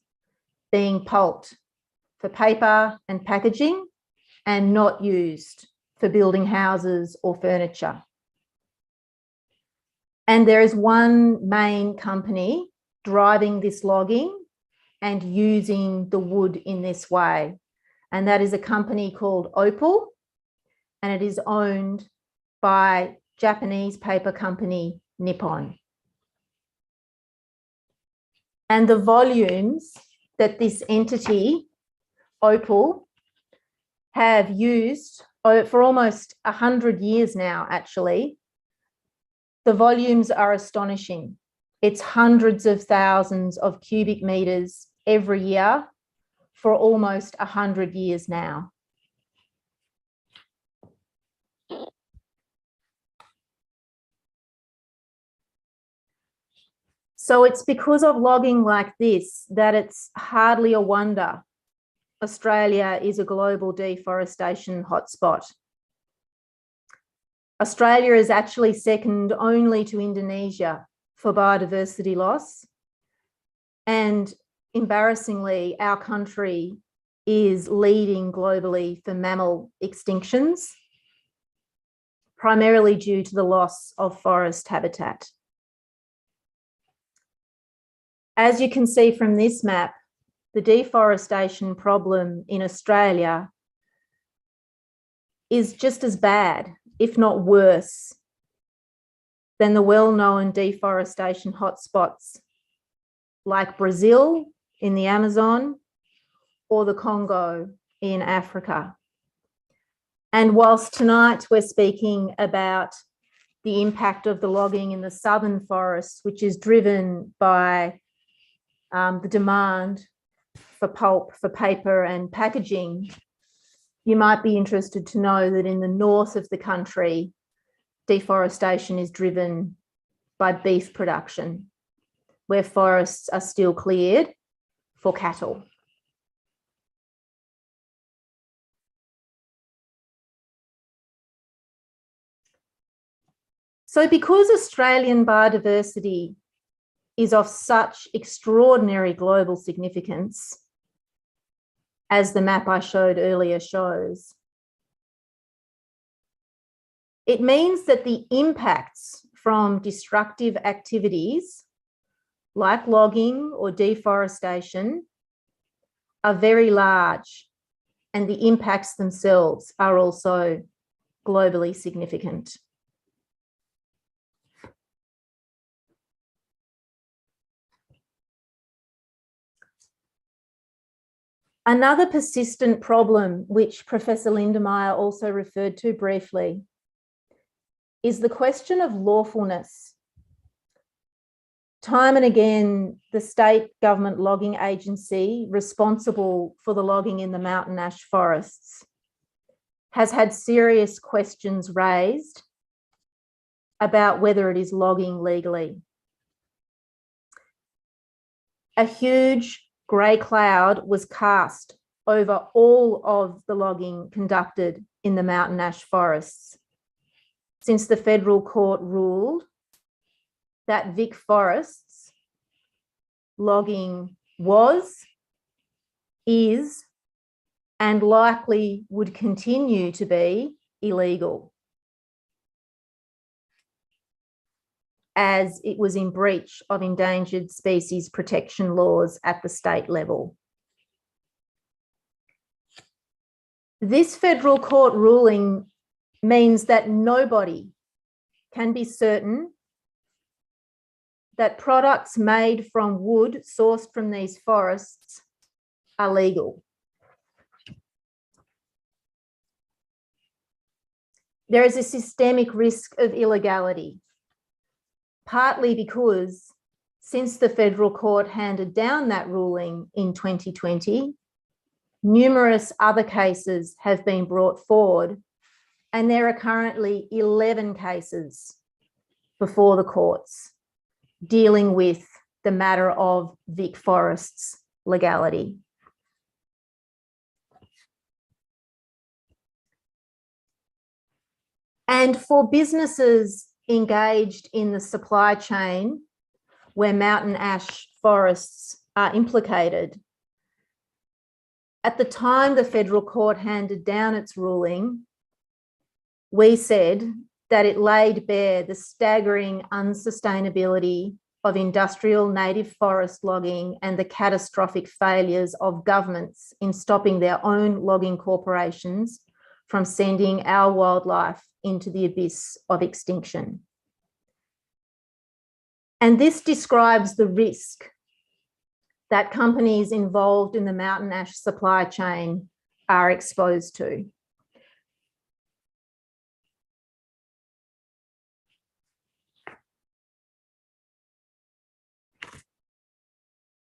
Speaker 3: being pulped for paper and packaging and not used for building houses or furniture. And there is one main company driving this logging and using the wood in this way. And that is a company called Opal, and it is owned by Japanese paper company Nippon. And the volumes that this entity, Opal, have used for almost 100 years now, actually, the volumes are astonishing. It's hundreds of thousands of cubic meters every year for almost 100 years now. So it's because of logging like this that it's hardly a wonder Australia is a global deforestation hotspot. Australia is actually second only to Indonesia for biodiversity loss. And embarrassingly, our country is leading globally for mammal extinctions, primarily due to the loss of forest habitat. As you can see from this map, the deforestation problem in Australia is just as bad, if not worse, than the well-known deforestation hotspots like Brazil in the Amazon or the Congo in Africa. And whilst tonight we're speaking about the impact of the logging in the southern forests, which is driven by the demand for pulp, for paper and packaging, you might be interested to know that in the north of the country, deforestation is driven by beef production, where forests are still cleared for cattle. So because Australian biodiversity is of such extraordinary global significance, as the map I showed earlier shows, it means that the impacts from destructive activities like logging or deforestation are very large, and the impacts themselves are also globally significant. Another persistent problem, which Professor Lindemeyer also referred to briefly, is the question of lawfulness. Time and again, the state government logging agency responsible for the logging in the mountain ash forests has had serious questions raised about whether it is logging legally. A huge grey cloud was cast over all of the logging conducted in the mountain ash forests since the federal court ruled that Vic Forests logging was, is, and likely would continue to be illegal, as it was in breach of endangered species protection laws at the state level. This federal court ruling means that nobody can be certain that products made from wood sourced from these forests are legal. There is a systemic risk of illegality, partly because since the federal court handed down that ruling in 2020, numerous other cases have been brought forward, and there are currently 11 cases before the courts dealing with the matter of Vic Forests legality. And for businesses engaged in the supply chain where mountain ash forests are implicated, at the time the federal court handed down its ruling, we said that it laid bare the staggering unsustainability of industrial native forest logging and the catastrophic failures of governments in stopping their own logging corporations from sending our wildlife into the abyss of extinction. And this describes the risk that companies involved in the mountain ash supply chain are exposed to.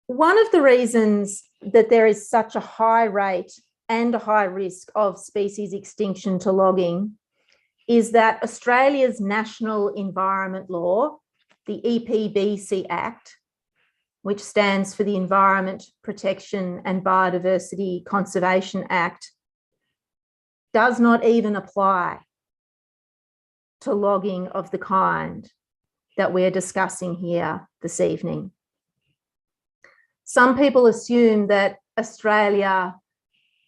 Speaker 3: One of the reasons that there is such a high rate and a high risk of species extinction to logging is that Australia's National Environment Law, the EPBC Act, which stands for the Environment Protection and Biodiversity Conservation Act, does not even apply to logging of the kind that we're discussing here this evening. Some people assume that Australia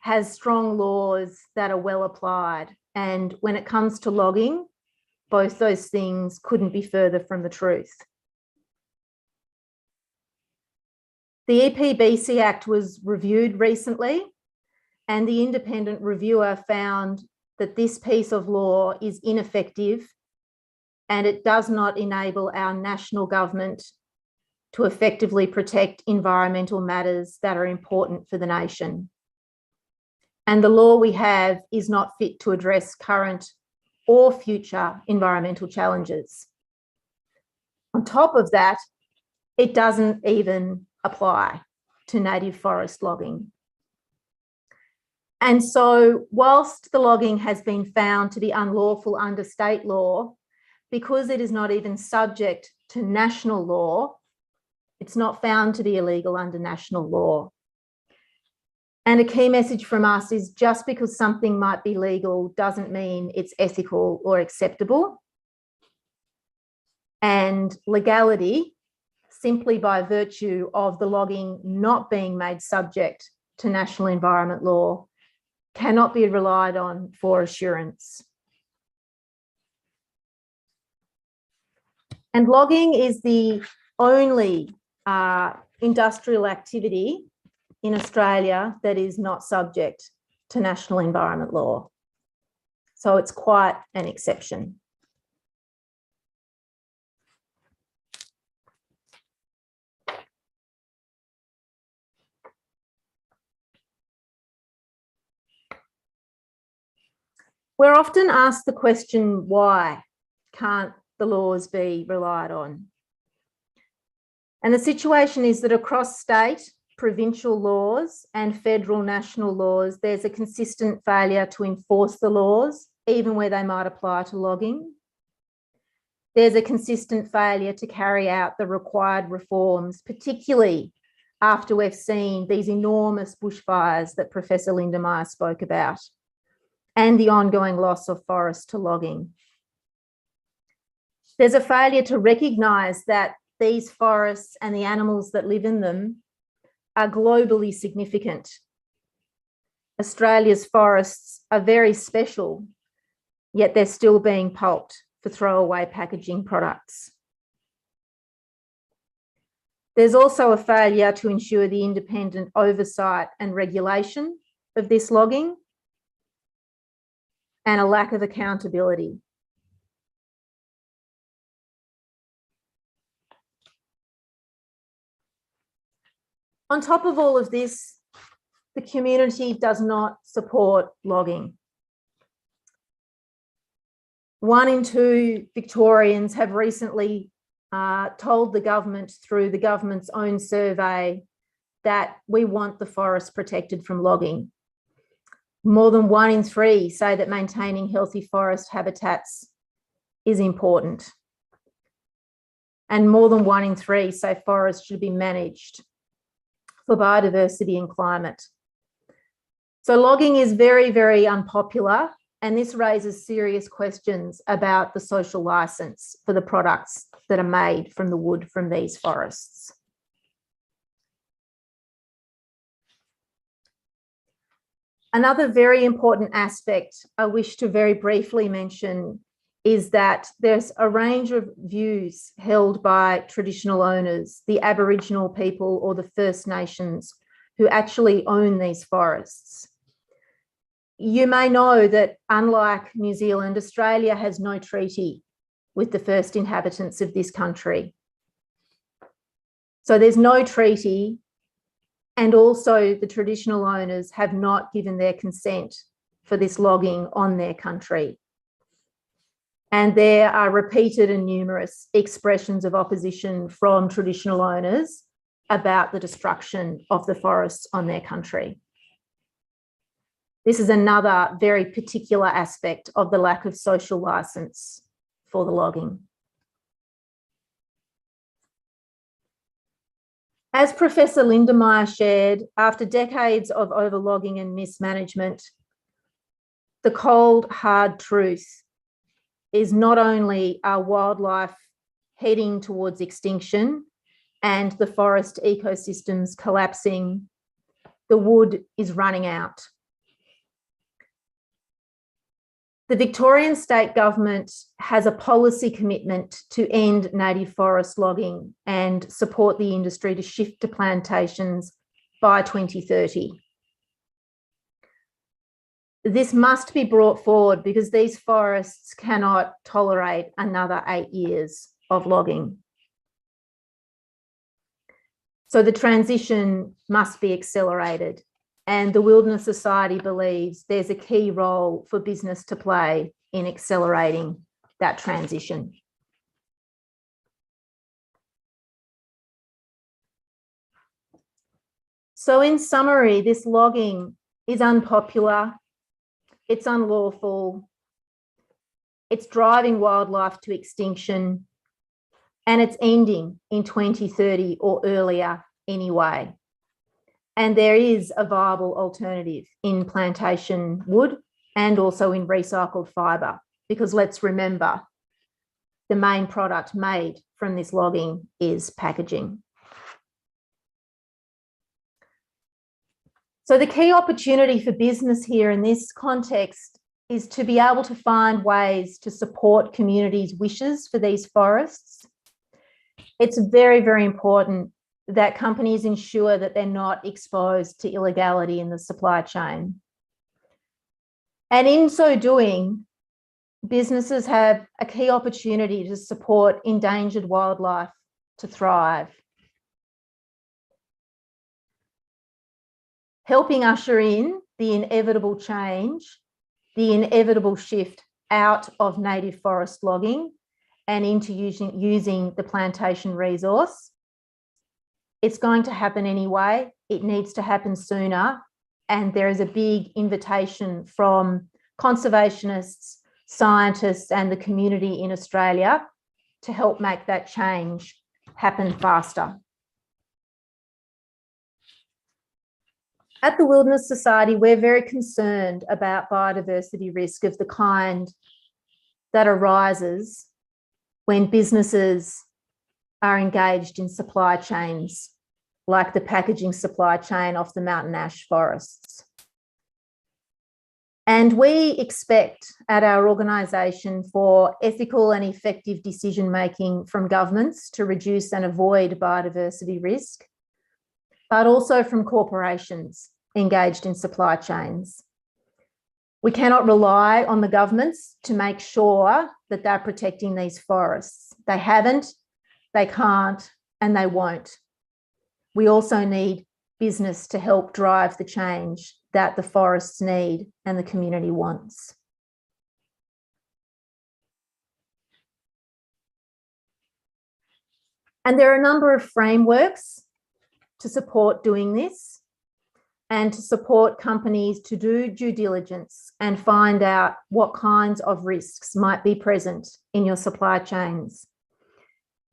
Speaker 3: has strong laws that are well applied, and when it comes to logging, both those things couldn't be further from the truth. The EPBC Act was reviewed recently, and the independent reviewer found that this piece of law is ineffective and it does not enable our national government to effectively protect environmental matters that are important for the nation. And the law we have is not fit to address current or future environmental challenges. On top of that, it doesn't even apply to native forest logging. And so whilst the logging has been found to be unlawful under state law, because it is not even subject to national law, it's not found to be illegal under national law. And a key message from us is just because something might be legal doesn't mean it's ethical or acceptable. and legality, simply by virtue of the logging not being made subject to national environment law, cannot be relied on for assurance. And logging is the only industrial activity in Australia that is not subject to national environment law. So it's quite an exception. We're often asked the question, why can't the laws be relied on? And the situation is that across state, provincial laws and federal national laws, there's a consistent failure to enforce the laws, even where they might apply to logging. There's a consistent failure to carry out the required reforms, particularly after we've seen these enormous bushfires that Professor Lindemeyer spoke about, and the ongoing loss of forest to logging. There's a failure to recognise that these forests and the animals that live in them are globally significant. Australia's forests are very special, yet they're still being pulped for throwaway packaging products. There's also a failure to ensure the independent oversight and regulation of this logging, and a lack of accountability. On top of all of this, the community does not support logging. 1 in 2 Victorians have recently told the government through the government's own survey that we want the forest protected from logging. More than 1 in 3 say that maintaining healthy forest habitats is important. And more than 1 in 3 say forests should be managed for biodiversity and climate. So logging is very, very unpopular, and this raises serious questions about the social licence for the products that are made from the wood from these forests. Another very important aspect I wish to very briefly mention is that there's a range of views held by traditional owners, the Aboriginal people or the First Nations who actually own these forests. You may know that unlike New Zealand, Australia has no treaty with the first inhabitants of this country. So there's no treaty, and also the traditional owners have not given their consent for this logging on their country. And there are repeated and numerous expressions of opposition from traditional owners about the destruction of the forests on their country. This is another very particular aspect of the lack of social licence for the logging. As Professor Lindemeyer shared, after decades of overlogging and mismanagement, the cold, hard truth is not only our wildlife heading towards extinction and the forest ecosystems collapsing, the wood is running out. The Victorian state government has a policy commitment to end native forest logging and support the industry to shift to plantations by 2030. This must be brought forward because these forests cannot tolerate another 8 years of logging. So the transition must be accelerated, and the Wilderness Society believes there's a key role for business to play in accelerating that transition. So in summary, this logging is unpopular, it's unlawful, it's driving wildlife to extinction, and it's ending in 2030 or earlier anyway. And there is a viable alternative in plantation wood and also in recycled fibre, because let's remember, the main product made from this logging is packaging. So the key opportunity for business here in this context is to be able to find ways to support communities' wishes for these forests. It's very, very important that companies ensure that they're not exposed to illegality in the supply chain. And in so doing, businesses have a key opportunity to support endangered wildlife to thrive, helping usher in the inevitable change, the inevitable shift out of native forest logging and into using the plantation resource. It's going to happen anyway. It needs to happen sooner. And there is a big invitation from conservationists, scientists, and the community in Australia to help make that change happen faster. At the Wilderness Society, we're very concerned about biodiversity risk of the kind that arises when businesses are engaged in supply chains like the packaging supply chain off the mountain ash forests. And we expect at our organisation for ethical and effective decision-making from governments to reduce and avoid biodiversity risk, but also from corporations engaged in supply chains. We cannot rely on the governments to make sure that they're protecting these forests. They haven't, they can't, and they won't. We also need business to help drive the change that the forests need and the community wants. And there are a number of frameworks to support doing this and to support companies to do due diligence and find out what kinds of risks might be present in your supply chains.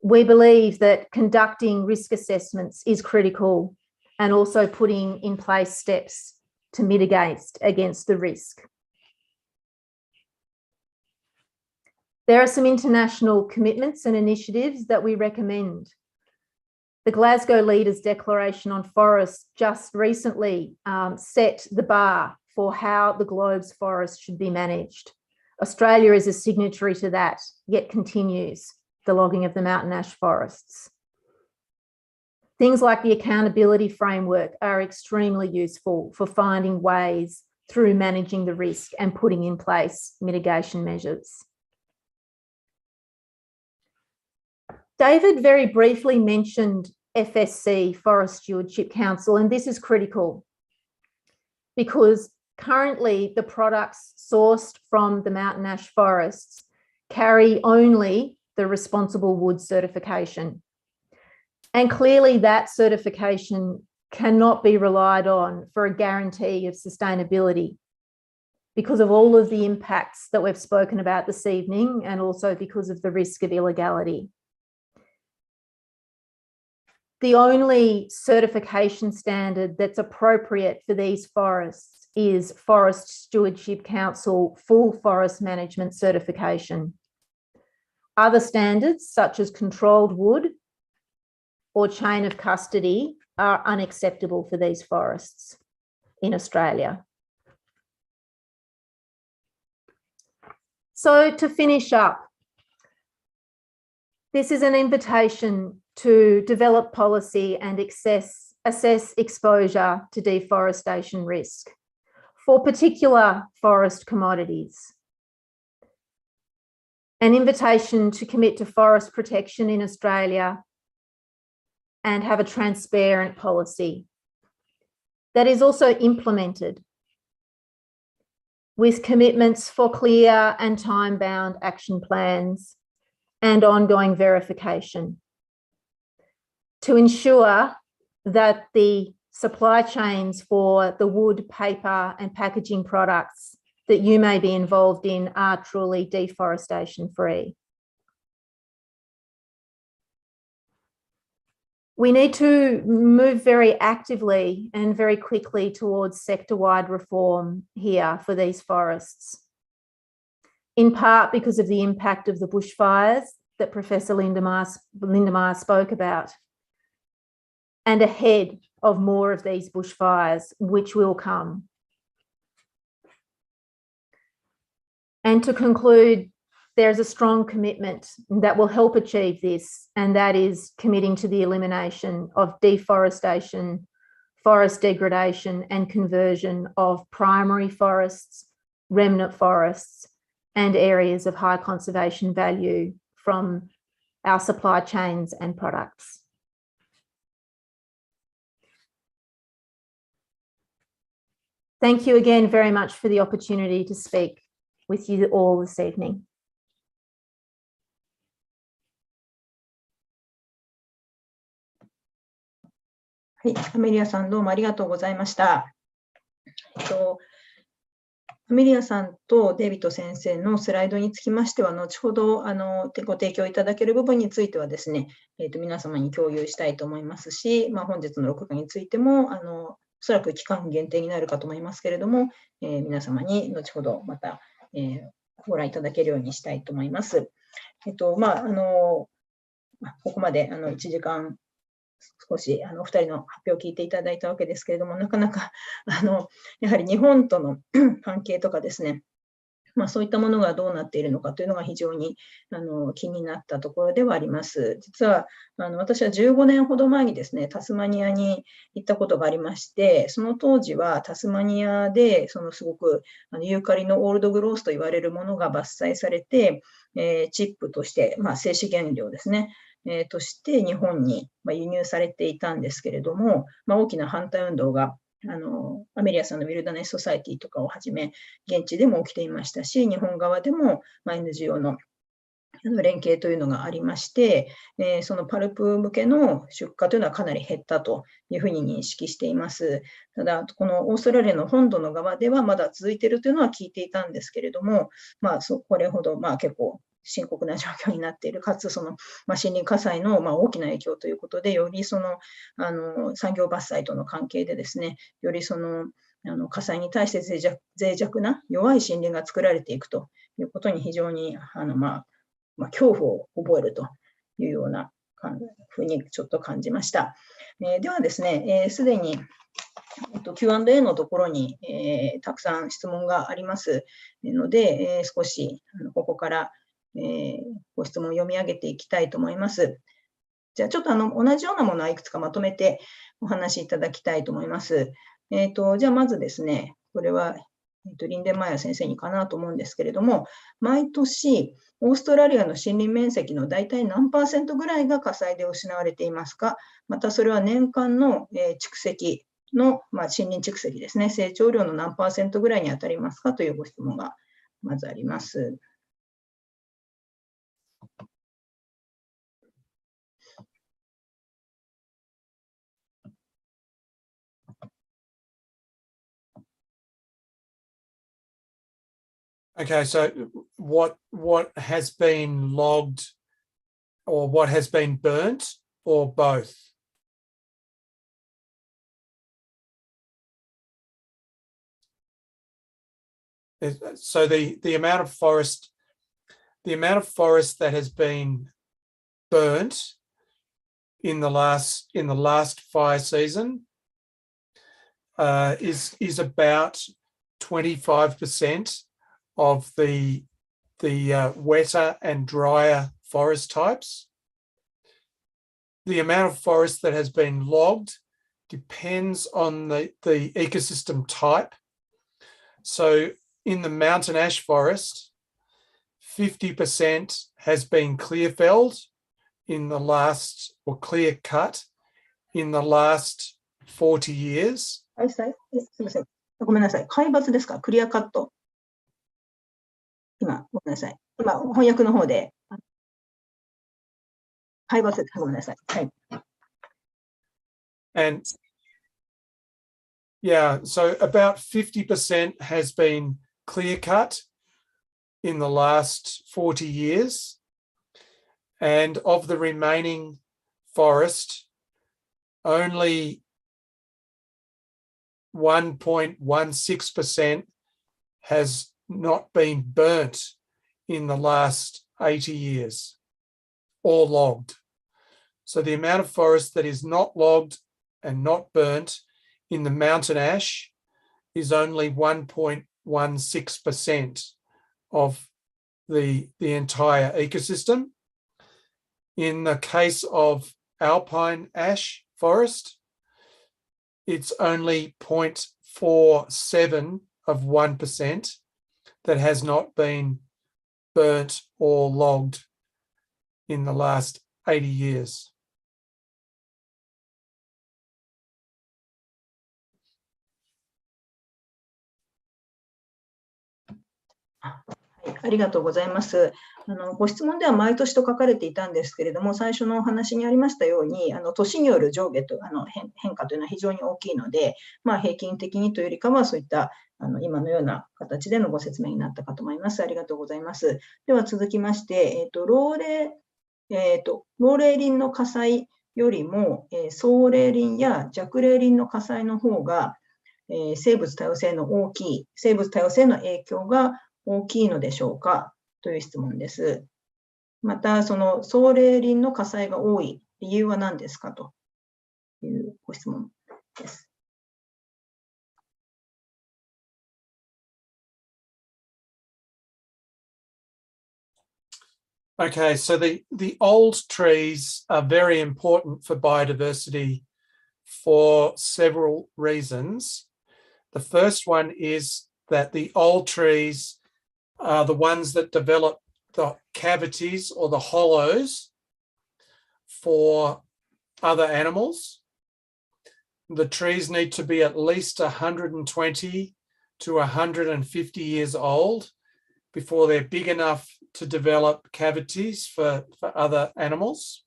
Speaker 3: We believe that conducting risk assessments is critical and also putting in place steps to mitigate against the risk. There are some international commitments and initiatives that we recommend. The Glasgow Leaders Declaration on Forests just recently set the bar for how the globe's forests should be managed. Australia is a signatory to that, yet continues the logging of the mountain ash forests. Things like the accountability framework are extremely useful for finding ways through managing the risk and putting in place mitigation measures. David very briefly mentioned FSC, Forest Stewardship Council, and this is critical because currently the products sourced from the mountain ash forests carry only the responsible wood certification. And clearly that certification cannot be relied on for a guarantee of sustainability because of all of the impacts that we've spoken about this evening and also because of the risk of illegality. The only certification standard that's appropriate for these forests is Forest Stewardship Council Full Forest Management Certification. Other standards, such as controlled wood or chain of custody, are unacceptable for these forests in Australia. So to finish up, this is an invitation to develop policy and assess exposure to deforestation risk for particular forest commodities. An invitation to commit to forest protection in Australia and have a transparent policy that is also implemented with commitments for clear and time-bound action plans and ongoing verification to ensure that the supply chains for the wood, paper and packaging products that you may be involved in are truly deforestation free. We need to move very actively and very quickly towards sector-wide reform here for these forests, in part because of the impact of the bushfires that Professor Linda Meyer spoke about, and ahead of more of these bushfires, which will come. And to conclude, there is a strong commitment that will help achieve this, and that is committing to the elimination of deforestation, forest degradation, and conversion of primary forests, remnant forests, and areas of high conservation value from our supply chains and products. Thank you again very much for the opportunity to speak with you all this evening.
Speaker 1: はい、アメリアさんどうもありがとうございました。アメリアさんとデイビッド先生のスライドにつきましては、後ほどご提供いただける部分についてはですね、皆様に共有したいと思いますし、本日の録画についてもおそらく期間限定になるかと思いますけれども、皆様に後ほどまた、ご覧いただけるようにしたいと思います。ここまで1時間少しお二人の発表を聞いていただいたわけですけれども、なかなかやはり日本との関係とかですね、そういったものがどうなっているのかというのが非常に気になったところではあります。実は私は15年ほど前にですね、タスマニアに行ったことがありまして、その当時はタスマニアですごくユーカリのオールドグロースと言われるものが伐採されて、チップとして、製紙原料ですね、として日本に輸入されていたんですけれども、大きな反対運動がアメリアさんのウィルダネス・ソサイティとかをはじめ、現地でも起きていましたし、日本側でも NGO の連携というのがありまして、そのパルプ向けの出荷というのはかなり減ったというふうに認識しています。ただ、このオーストラリアの本土の側ではまだ続いているというのは聞いていたんですけれども、これほど結構深刻な状況になっている、かつその森林火災の大きな影響ということで、よりその産業伐採との関係でですね、よりその火災に対して脆弱な弱い森林が作られていくということに非常に恐怖を覚えるというようなふうにちょっと感じました。ではですね、すでにQ&A のところにたくさん質問がありますので、少しここからご質問を読み上げていきたいと思います。じゃあちょっと同じようなものはいくつかまとめてお話しいただきたいと思います。じゃあまずですね、これはリンデンマイヤー先生にかなと思うんですけれども、毎年オーストラリアの森林面積の大体何%ぐらいが火災で失われていますか、またそれは年間の蓄積の、森林蓄積ですね、成長量の何%ぐらいに当たりますかというご質問がまずあります。
Speaker 2: Okay, so what has been logged or what has been burnt or both? So the amount of forest that has been burnt in the last fire season is about 25% of the wetter and drier forest types. The amount of forest that has been logged depends on the ecosystem type. So in the mountain ash forest, 50% has been clear felled in the last, or clear cut in the last 40 years.
Speaker 1: すみません。ごめんなさい。海抜ですか？クリアカット。今、ごめんなさい。今、翻訳の方で。海抜です。ごめんなさい。はい。
Speaker 2: And yeah, so about 50% has been clear cut in the last 40 years. And of the remaining forest, only 1.16% has not been burnt in the last 80 years. or logged. So the amount of forest that is not logged and not burnt in the mountain ash is only 1.16% of the entire ecosystem. In the case of alpine ash forest, it's only 0.47 of 1% that has not been burnt or logged in the last 80 years.
Speaker 1: ありがとうございます。ご質問では毎年と書かれていたんですけれども、最初のお話にありましたように、年による上下と変化というのは非常に大きいので、平均的にというよりかは、そういった今のような形でのご説明になったかと思います。ありがとうございます。では続きまして、老齢林の火災よりも、総齢林や弱齢林の火災の方が、生物多様性の影響が大きいのでしょうかという質問です。また、その総齢林の火災が多い理由は何ですかというご質問です。
Speaker 2: Okay, so the old trees are very important for biodiversity for several reasons. The first one is that the old trees are the ones that develop the cavities or the hollows for other animals. The trees need to be at least 120 to 150 years old before they're big enough to develop cavities for other animals.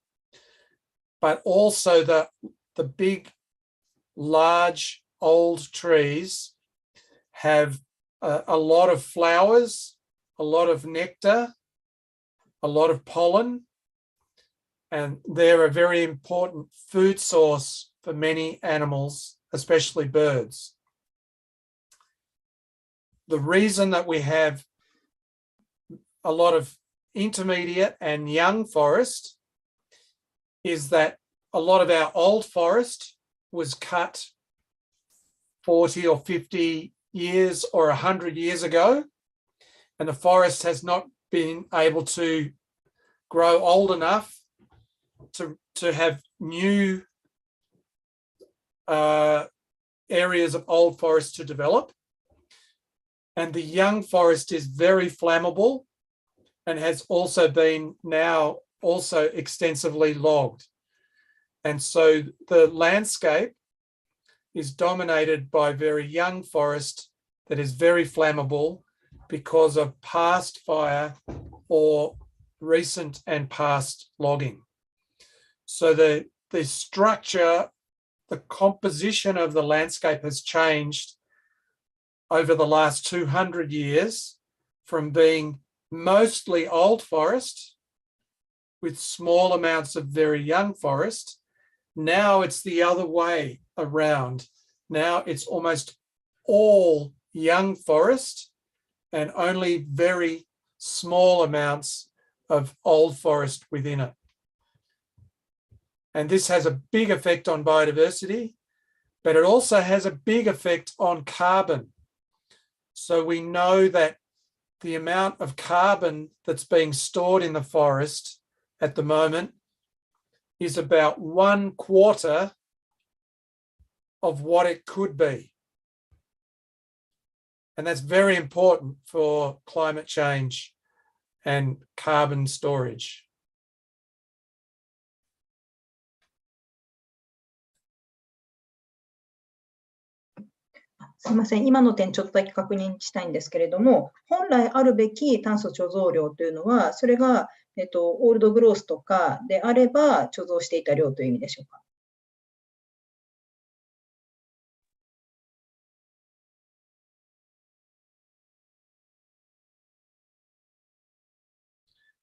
Speaker 2: But also the big, large, old trees have a lot of flowers, a lot of nectar, a lot of pollen, and they're a very important food source for many animals, especially birds. The reason that we have a lot of intermediate and young forest is that a lot of our old forest was cut 40 or 50 years or 100 years ago, and the forest has not been able to grow old enough to have new areas of old forest to develop. And the young forest is very flammable and has also been now also extensively logged. And so the landscape is dominated by very young forest that is very flammable because of past fire or recent and past logging. So the structure, the composition of the landscape has changed over the last 200 years from being mostly old forest with small amounts of very young forest. Now it's the other way around. Now it's almost all young forest and only very small amounts of old forest within it. And this has a big effect on biodiversity, but it also has a big effect on carbon. So we know that the amount of carbon that's being stored in the forest at the moment is about 1/4 of what it could be. And that's very important for climate change and carbon storage.
Speaker 1: すみません、今の点ちょっとだけ確認したいんですけれども、本来あるべき炭素貯蔵量というのは、それが、オールドグロースとかであれば貯蔵していた量という意味でしょうか。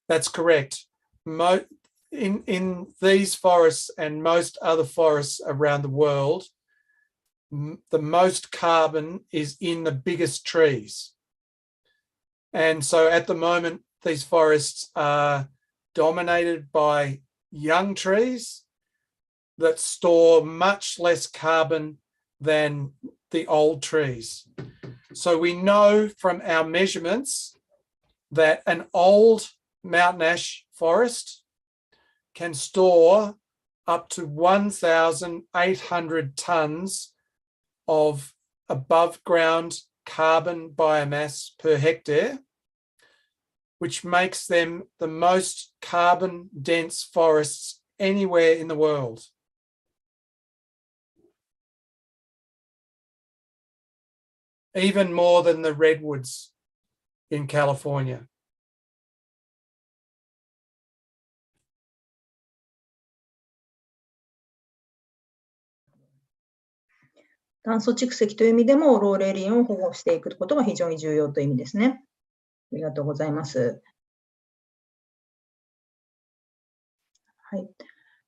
Speaker 2: That's correct. In these forests and most other forests around the world, the most carbon is in the biggest trees. And so at the moment, these forests are dominated by young trees that store much less carbon than the old trees. So we know from our measurements that an old mountain ash forest can store up to 1,800 tonnes of above ground carbon biomass per hectare, which makes them the most carbon dense forests anywhere in the world. Even more than the redwoods in California.
Speaker 1: 炭素蓄積という意味でも、老齢林を保護していくことが非常に重要という意味ですね。ありがとうございます。はい。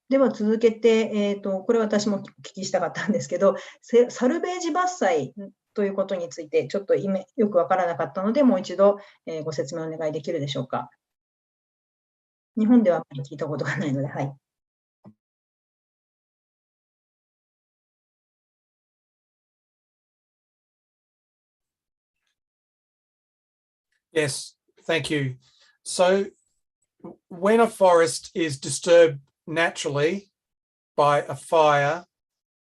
Speaker 1: では続けて、これ私もお聞きしたかったんですけど、サルベージ伐採ということについて、ちょっとよくわからなかったので、もう一度、ご説明お願いできるでしょうか。日本ではあまり聞いたことがないので、はい。
Speaker 2: Yes, thank you. So when a forest is disturbed naturally by a fire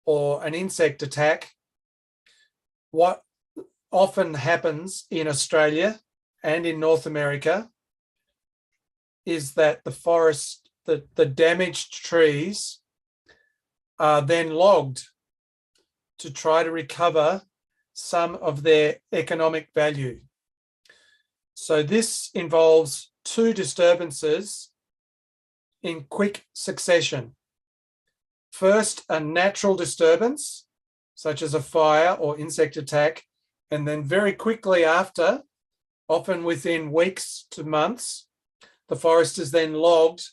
Speaker 2: or an insect attack, what often happens in Australia and in North America is that the forest, the damaged trees are then logged to try to recover some of their economic value. So this involves two disturbances in quick succession. First, a natural disturbance, such as a fire or insect attack, and then very quickly after, often within weeks to months, the forest is then logged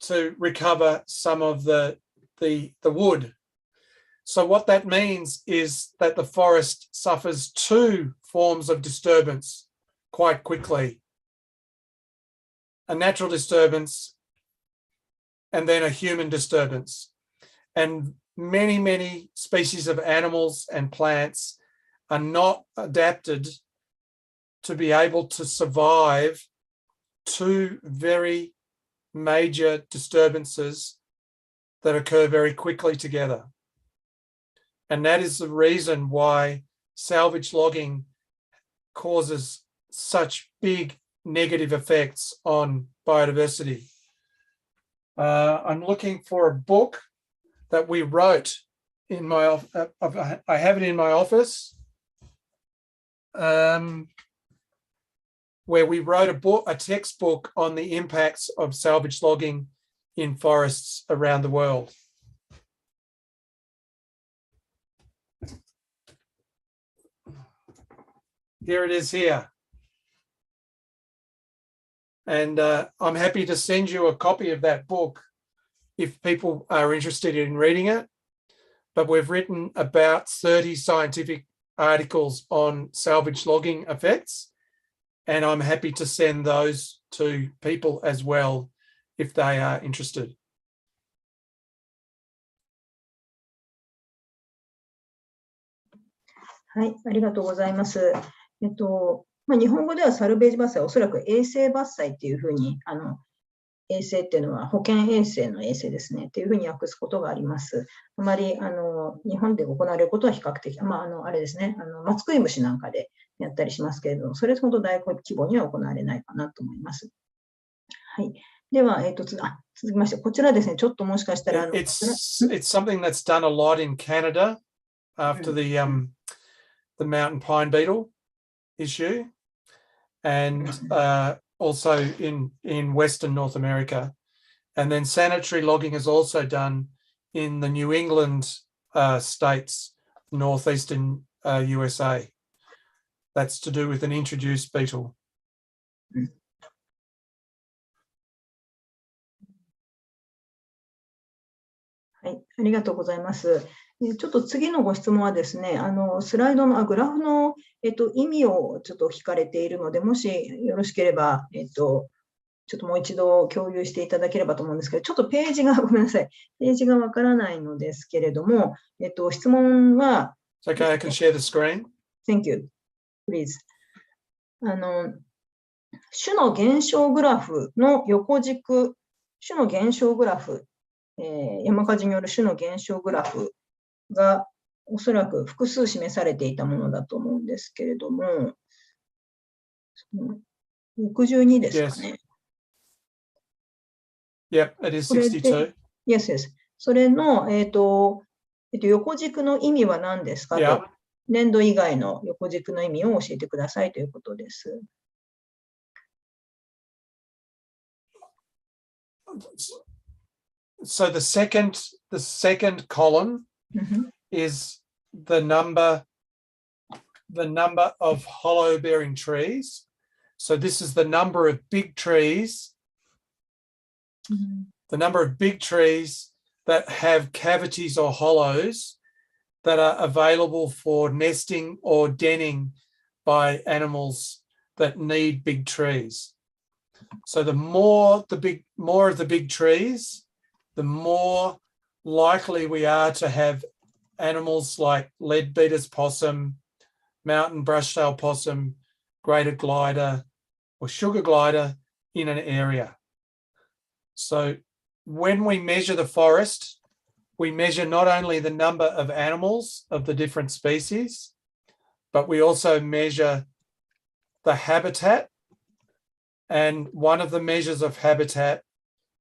Speaker 2: to recover some of the wood. So what that means is that the forest suffers two forms of disturbance quite quickly. A natural disturbance and then a human disturbance. And many, many species of animals and plants are not adapted to be able to survive two very major disturbances that occur very quickly together. And that is the reason why salvage logging causes such big negative effects on biodiversity. I'm looking for a book that we wrote in my I have it in my office, where we wrote a textbook on the impacts of salvage logging in forests around the world. Here it is here. And I'm happy to send you a copy of that book if people are interested in reading it. But we've written about 30 scientific articles on salvage logging effects, and I'm happy to send those to people as well if they are interested.
Speaker 1: はい、ありがとうございます。日本語ではサルベージ伐採はおそらく衛生伐採っていうふうに、衛生っていうのは保健衛生の衛生ですねっていうふうに訳すことがあります。あまり日本で行われることは比較的、あれですね、マツクイムシなんかでやったりしますけれども、それほど大規模には行われないかなと思います。はい。では、続きまして、こちらですね、ちょっともしかしたら
Speaker 2: It's something that's done a lot in Canada after the mountain pine beetle issue, and also in Western North America. And then sanitary logging is also done in the New England states, northeastern USA. That's to do with an introduced beetle.
Speaker 1: はい、ありがとうございます。ちょっと次のご質問はですね、スライドのグラフの、意味をちょっと聞かれているので、もしよろしければ、ちょっともう一度共有していただければと思うんですけど、ちょっとページが、ごめんなさい。ページがわからないのですけれども、質問は、
Speaker 2: It's okay, I can share the screen.
Speaker 1: Thank you. Please. 種の減少グラフの横軸、種の減少グラフ、山火事による種の減少グラフがおそらく複数示されていたものだと思うんですけれども、62ですかね。
Speaker 2: Yep, it is 62.
Speaker 1: Yes, yes. それの、横軸の意味は何ですかと、
Speaker 2: Yeah.
Speaker 1: 年度以外の横軸の意味を教えてくださいということです。
Speaker 2: So the second column is the number of hollow bearing trees. So this is the number of big trees, the number of big trees that have cavities or hollows that are available for nesting or denning by animals that need big trees. So the more of the big trees, the more likely we are to have animals like leadbeater's possum, mountain brushtail possum, greater glider, or sugar glider in an area. So when we measure the forest, we measure not only the number of animals of the different species, but we also measure the habitat. And one of the measures of habitat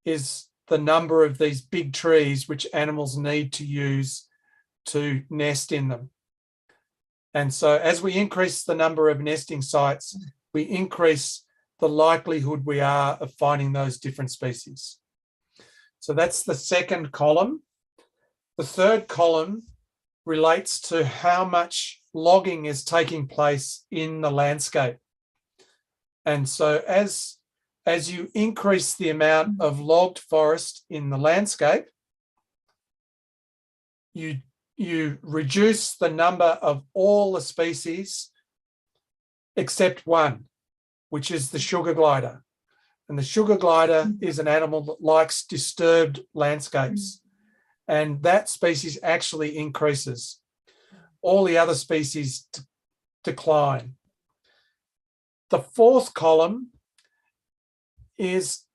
Speaker 2: is the number of these big trees which animals need to use to nest in them. And so as we increase the number of nesting sites, we increase the likelihood we are of finding those different species. So that's the second column. The third column relates to how much logging is taking place in the landscape. And so as you increase the amount of logged forest in the landscape, you reduce the number of all the species except one, which is the sugar glider. And the sugar glider is an animal that likes disturbed landscapes. And that species actually increases. All the other species decline. The fourth column is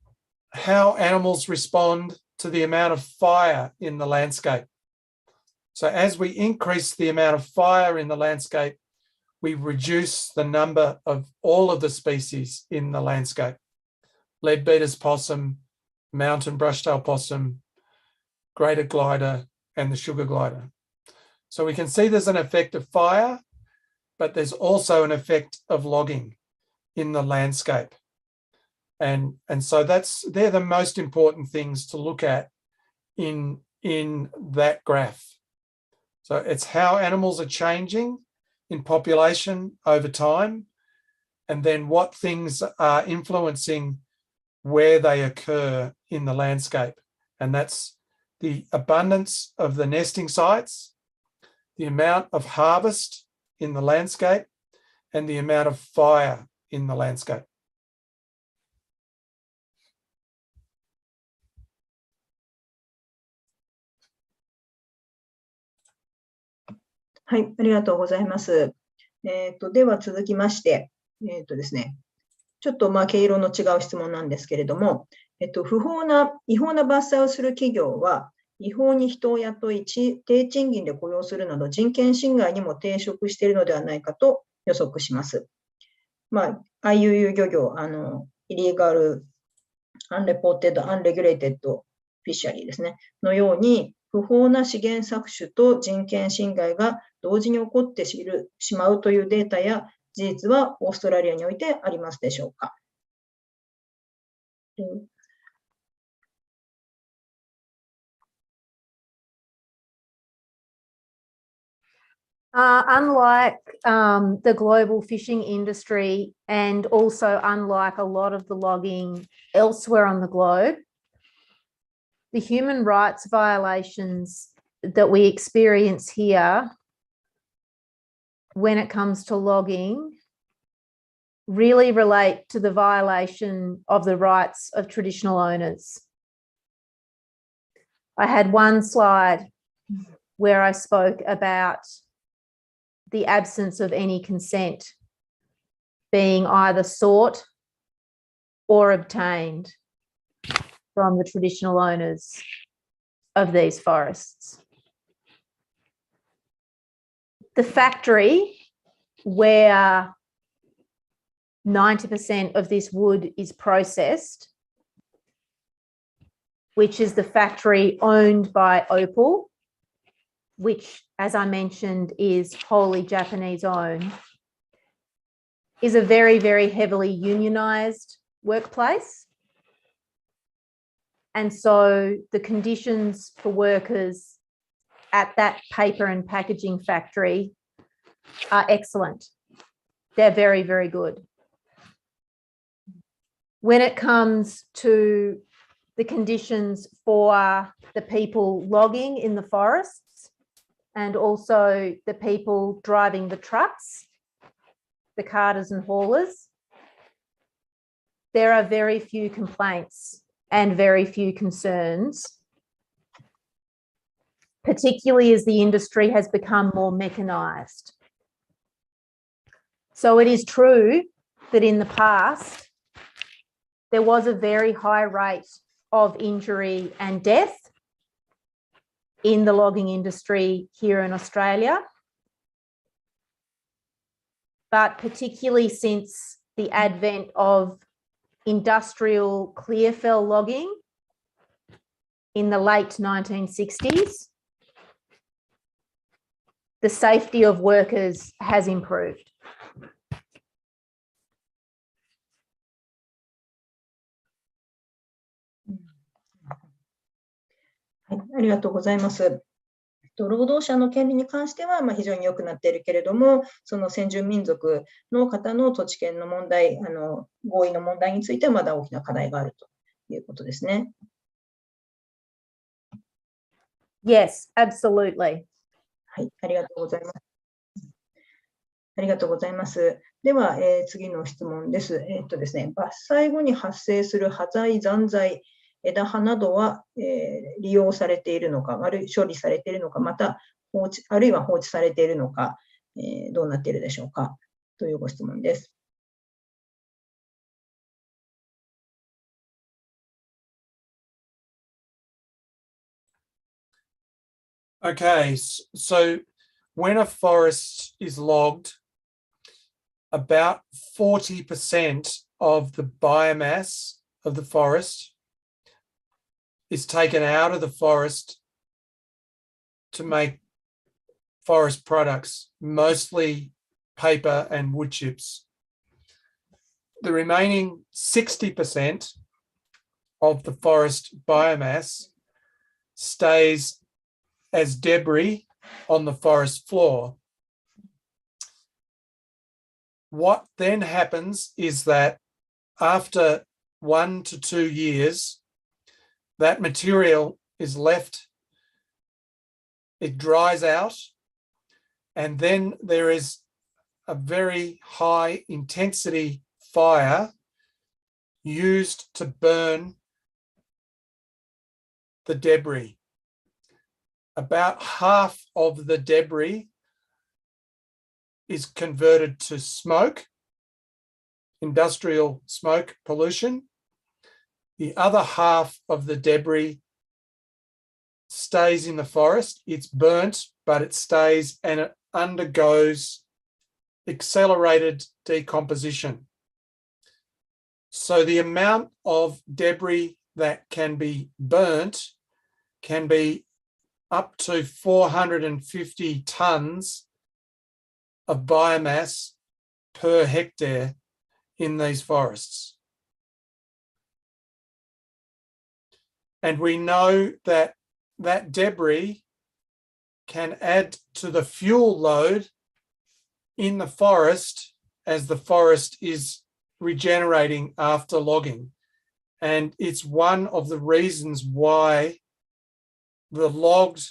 Speaker 2: how animals respond to the amount of fire in the landscape. So as we increase the amount of fire in the landscape, we reduce the number of all of the species in the landscape. Leadbeater's possum, mountain brushtail possum, greater glider, and the sugar glider. So we can see there's an effect of fire, but there's also an effect of logging in the landscape. And so they're the most important things to look at in that graph. So it's how animals are changing in population over time, and then what things are influencing where they occur in the landscape. And that's the abundance of the nesting sites, the amount of harvest in the landscape, and the amount of fire in the landscape.
Speaker 1: はい、ありがとうございます。では続きまして、ですね、ちょっと毛色の違う質問なんですけれども、違法な伐採をする企業は、違法に人を雇い、低賃金で雇用するなど人権侵害にも抵触しているのではないかと予測します。IUU 漁業、Illegal Unreported Unregulated Fishery ですね、のように、不法な資源搾取と人権侵害が同時に起こってしまうというデータや事実はオーストラリアにおいてありますでしょうか。
Speaker 3: Unlike the global fishing industry, and also unlike a lot of the logging elsewhere on the globe, the human rights violations that we experience here when it comes to logging really relate to the violation of the rights of traditional owners. I had one slide where I spoke about the absence of any consent being either sought or obtained from the traditional owners of these forests. The factory where 90% of this wood is processed, which is the factory owned by Opal, which, as I mentioned, is wholly Japanese owned, is a very, very heavily unionised workplace. And so the conditions for workers at that paper and packaging factory are excellent. They're very, very good. When it comes to the conditions for the people logging in the forests and also the people driving the trucks, the carters and haulers, there are very few complaints and very few concerns, particularly as the industry has become more mechanised. So it is true that in the past, there was a very high rate of injury and death in the logging industry here in Australia. But particularly since the advent of industrial clear fell logging in the late 1960s, the safety of workers has improved.
Speaker 1: はい、ありがとうございます。労働者の権利に関しては非常に良くなっているけれども、その先住民族の方の土地権の問題、合意の問題についてはまだ大きな課題があるということですね。
Speaker 3: Yes, absolutely.
Speaker 1: はい、ありがとうございます。ありがとうございます。では、次の質問です。ですね、伐採後に発生する端材、残材、枝葉などは、利用されているのか、あるいは処理されているのか、またあるいは放置されているのか、どうなっているでしょうかというご質問です。
Speaker 2: Okay, so when a forest is logged, about 40% of the biomass of the forest is taken out of the forest to make forest products, mostly paper and wood chips. The remaining 60% of the forest biomass stays as debris on the forest floor. What then happens is that after 1 to 2 years, that material is left, it dries out, and then there is a very high intensity fire used to burn the debris. About half of the debris is converted to smoke, industrial smoke pollution. The other half of the debris stays in the forest. It's burnt, but it stays and it undergoes accelerated decomposition. So the amount of debris that can be burnt can be up to 450 tonnes of biomass per hectare in these forests. And we know that that debris can add to the fuel load in the forest as the forest is regenerating after logging. And it's one of the reasons why the logged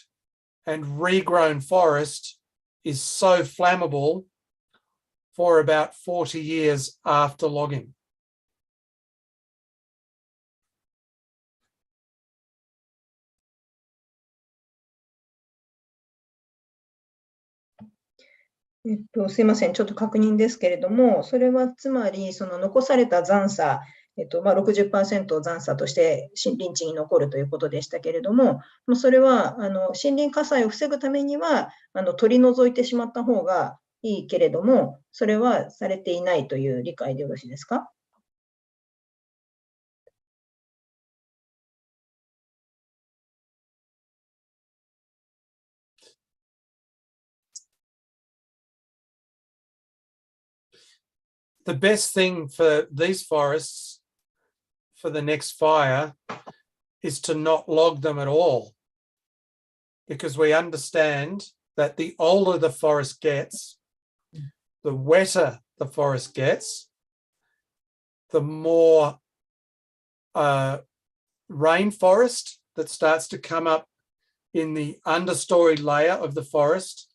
Speaker 2: and regrown forest is so flammable for about 40 years after logging.
Speaker 1: すいません、ちょっと確認ですけれども、それはつまり、その残された残砂、60% 残砂として森林地に残るということでしたけれども、それは森林火災を防ぐためには取り除いてしまった方がいいけれども、それはされていないという理解でよろしいですか
Speaker 2: ？The best thing for these forests for the next fire is to not log them at all, because we understand that the older the forest gets, the wetter the forest gets, the more rainforest that starts to come up in the understory layer of the forest,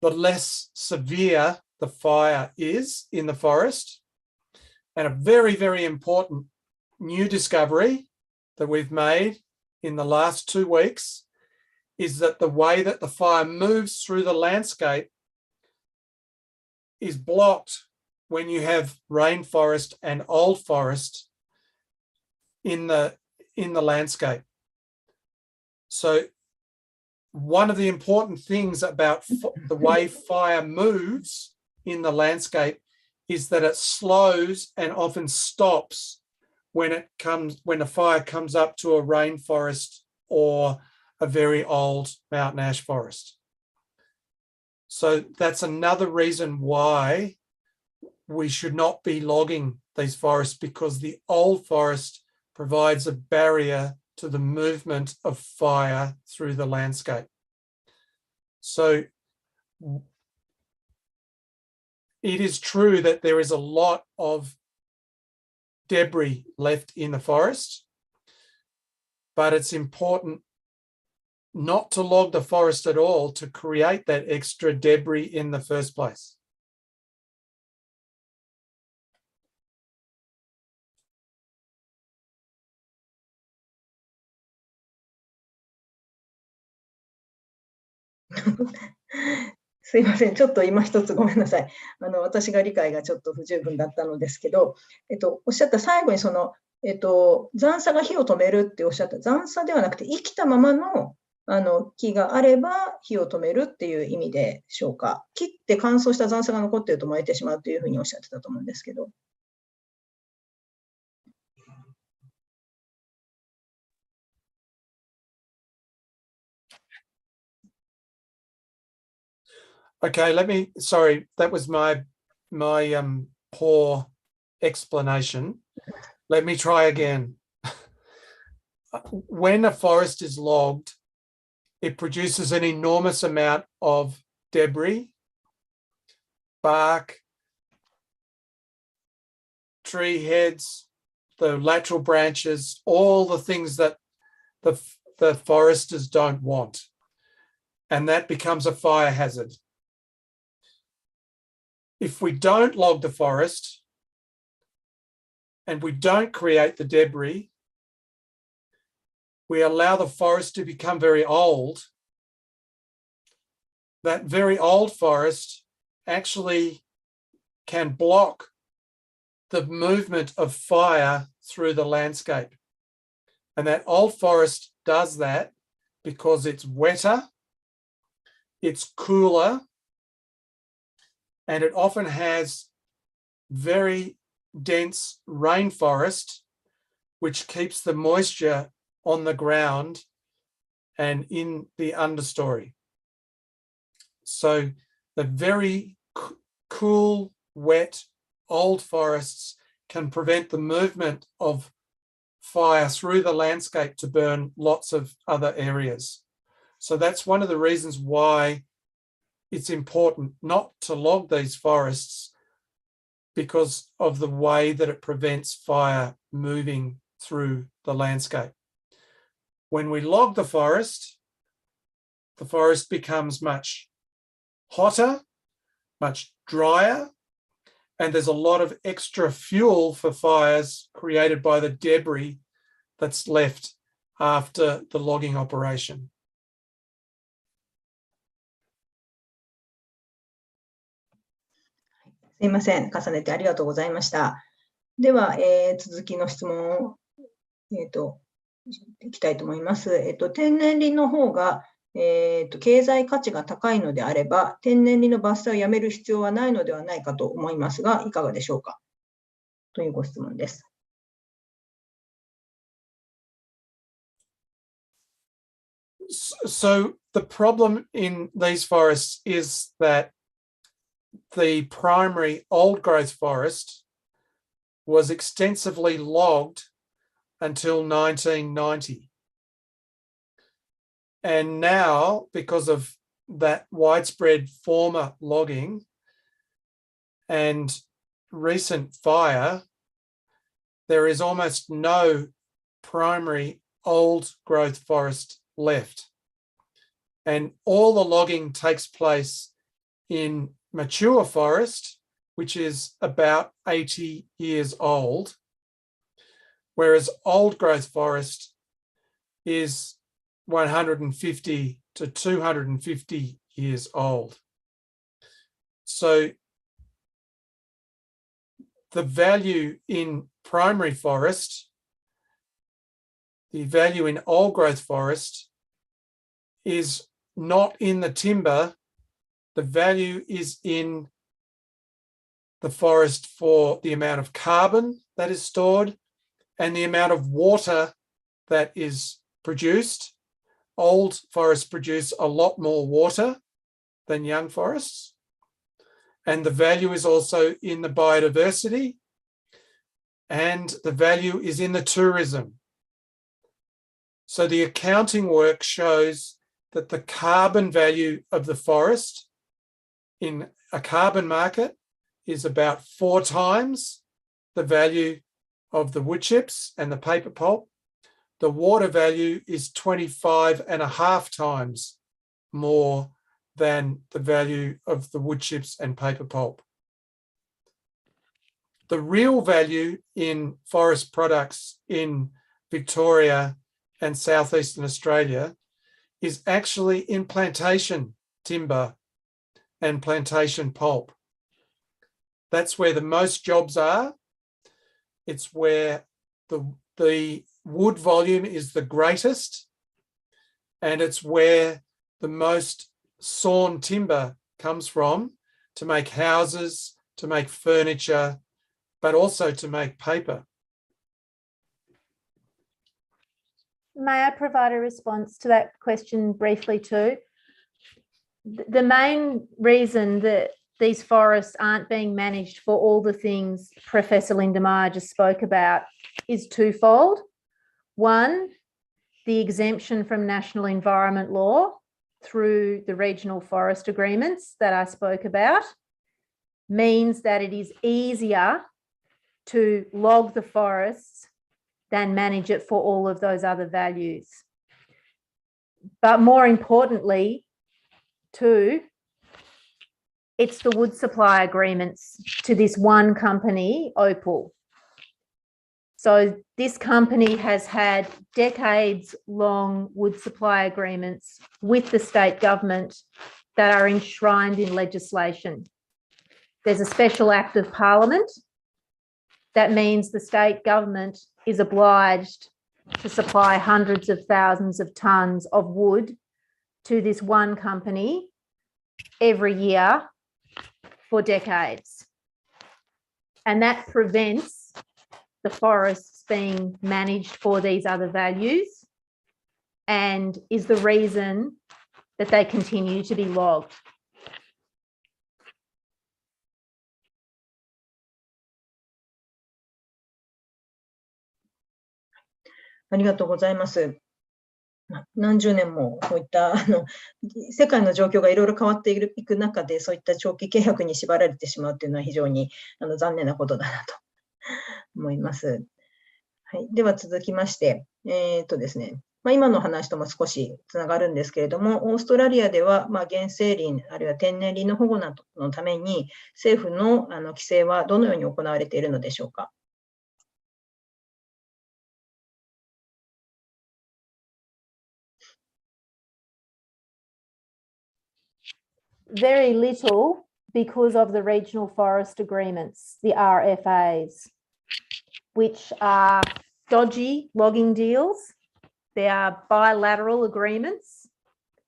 Speaker 2: the less severe the fire is in the forest. And a very, very important new discovery that we've made in the last 2 weeks is that the way that the fire moves through the landscape is blocked when you have rainforest and old forest in the landscape. So one of the important things about the way fire moves in the landscape is that it slows and often stops when the fire comes up to a rainforest or a very old mountain ash forest. So that's another reason why we should not be logging these forests, because the old forest provides a barrier to the movement of fire through the landscape. So it is true that there is a lot of debris left in the forest, but it's important not to log the forest at all to create that extra debris in the first place.
Speaker 1: すいません、ちょっと今一つごめんなさい。私が理解がちょっと不十分だったのですけど、おっしゃった最後に残砂が火を止めるっておっしゃった、残砂ではなくて生きたままの木があれば火を止めるっていう意味でしょうか。切って乾燥した残砂が残っていると燃えてしまうというふうにおっしゃってたと思うんですけど。
Speaker 2: Okay, sorry, that was my poor explanation. Let me try again. When a forest is logged, it produces an enormous amount of debris, bark, tree heads, the lateral branches, all the things that the foresters don't want. And that becomes a fire hazard. If we don't log the forest and we don't create the debris, we allow the forest to become very old. That very old forest actually can block the movement of fire through the landscape. And that old forest does that because it's wetter, it's cooler, and it often has very dense rainforest, which keeps the moisture on the ground and in the understory. So the very cool, wet, old forests can prevent the movement of fire through the landscape to burn lots of other areas. So that's one of the reasons why it's important not to log these forests, because of the way that it prevents fire moving through the landscape. When we log the forest becomes much hotter, much drier, and there's a lot of extra fuel for fires created by the debris that's left after the logging operation.
Speaker 1: すいません。重ねてありがとうございました。では、続きの質問を、いきたいと思います。天然林の方が、経済価値が高いのであれば、天然林の伐採をやめる必要はないのではないかと思いますが、いかがでしょうかというご質問です。
Speaker 2: So the problem in these forests is that the primary old growth forest was extensively logged until 1990. And now, because of that widespread former logging and recent fire, there is almost no primary old growth forest left. And all the logging takes place in mature forest, which is about 80 years old, whereas old growth forest is 150 to 250 years old. So the value in primary forest, the value in old growth forest is not in the timber. The value is in the forest for the amount of carbon that is stored and the amount of water that is produced. Old forests produce a lot more water than young forests. And the value is also in the biodiversity, and the value is in the tourism. So the accounting work shows that the carbon value of the forest in a carbon market is about 4 times the value of the wood chips and the paper pulp. The water value is 25.5 times more than the value of the wood chips and paper pulp. The real value in forest products in Victoria and southeastern Australia is actually in plantation timber and plantation pulp. That's where the most jobs are. It's where the wood volume is the greatest, and it's where the most sawn timber comes from to make houses, to make furniture, but also to make paper.
Speaker 3: May I provide a response to that question briefly too? The main reason that these forests aren't being managed for all the things Professor Linda Meyer just spoke about is twofold. One, the exemption from national environment law through the regional forest agreements that I spoke about means that it is easier to log the forests than manage it for all of those other values. But more importantly, too, it's the wood supply agreements to this one company, Opal. So this company has had decades-long wood supply agreements with the state government that are enshrined in legislation. There's a special act of parliament that means the state government is obliged to supply hundreds of thousands of tonnes of wood to this one company every year for decades. And that prevents the forests being managed for these other values and is the reason that they continue to be logged.
Speaker 1: ありがとうございます。何十年もこういった世界の状況がいろいろ変わっていく中で、そういった長期契約に縛られてしまうというのは非常に残念なことだなと思います。はい、では続きまして、ですね、今の話とも少しつながるんですけれども、オーストラリアでは、原生林あるいは天然林の保護などのために政府の規制はどのように行われているのでしょうか。
Speaker 3: Very little because of the regional forest agreements, the RFAs, which are dodgy logging deals. They are bilateral agreements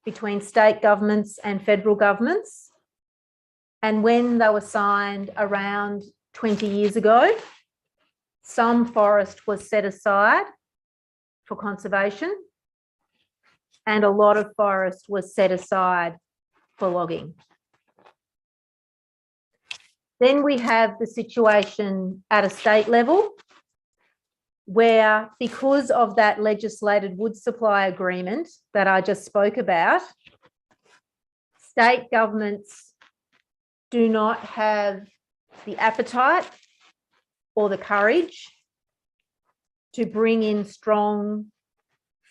Speaker 3: between state governments and federal governments. And when they were signed around 20 years ago, some forest was set aside for conservation and a lot of forest was set aside for logging. Then we have the situation at a state level where, because of that legislated wood supply agreement that I just spoke about, state governments do not have the appetite or the courage to bring in strong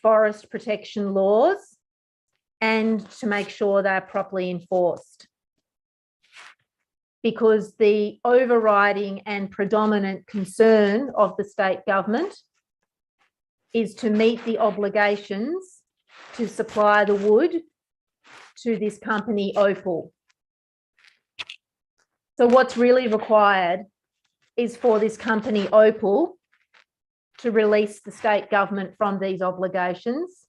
Speaker 3: forest protection laws and to make sure they're properly enforced. Because the overriding and predominant concern of the state government is to meet the obligations to supply the wood to this company, Opal. So what's really required is for this company, Opal, to release the state government from these obligations,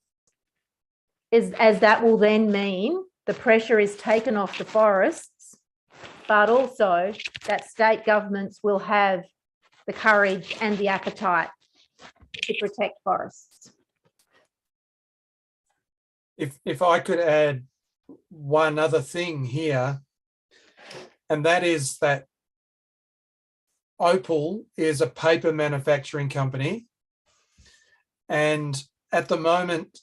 Speaker 3: as that will then mean the pressure is taken off the forests, but also that state governments will have the courage and the appetite to protect forests.
Speaker 2: If I could add one other thing here, and that is that Opal is a paper manufacturing company, and at the moment,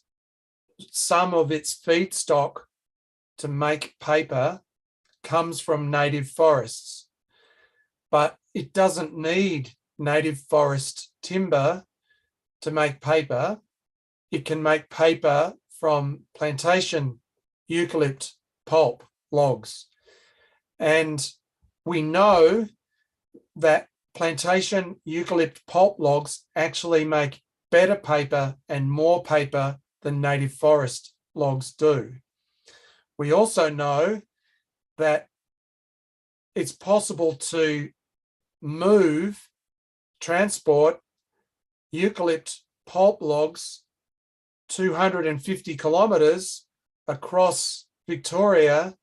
Speaker 2: some of its feedstock to make paper comes from native forests, but it doesn't need native forest timber to make paper. It can make paper from plantation eucalypt pulp logs. And we know that plantation eucalypt pulp logs actually make better paper and more paper than native forest logs do. We also know that it's possible to transport eucalypt pulp logs 250 kilometres across Victoria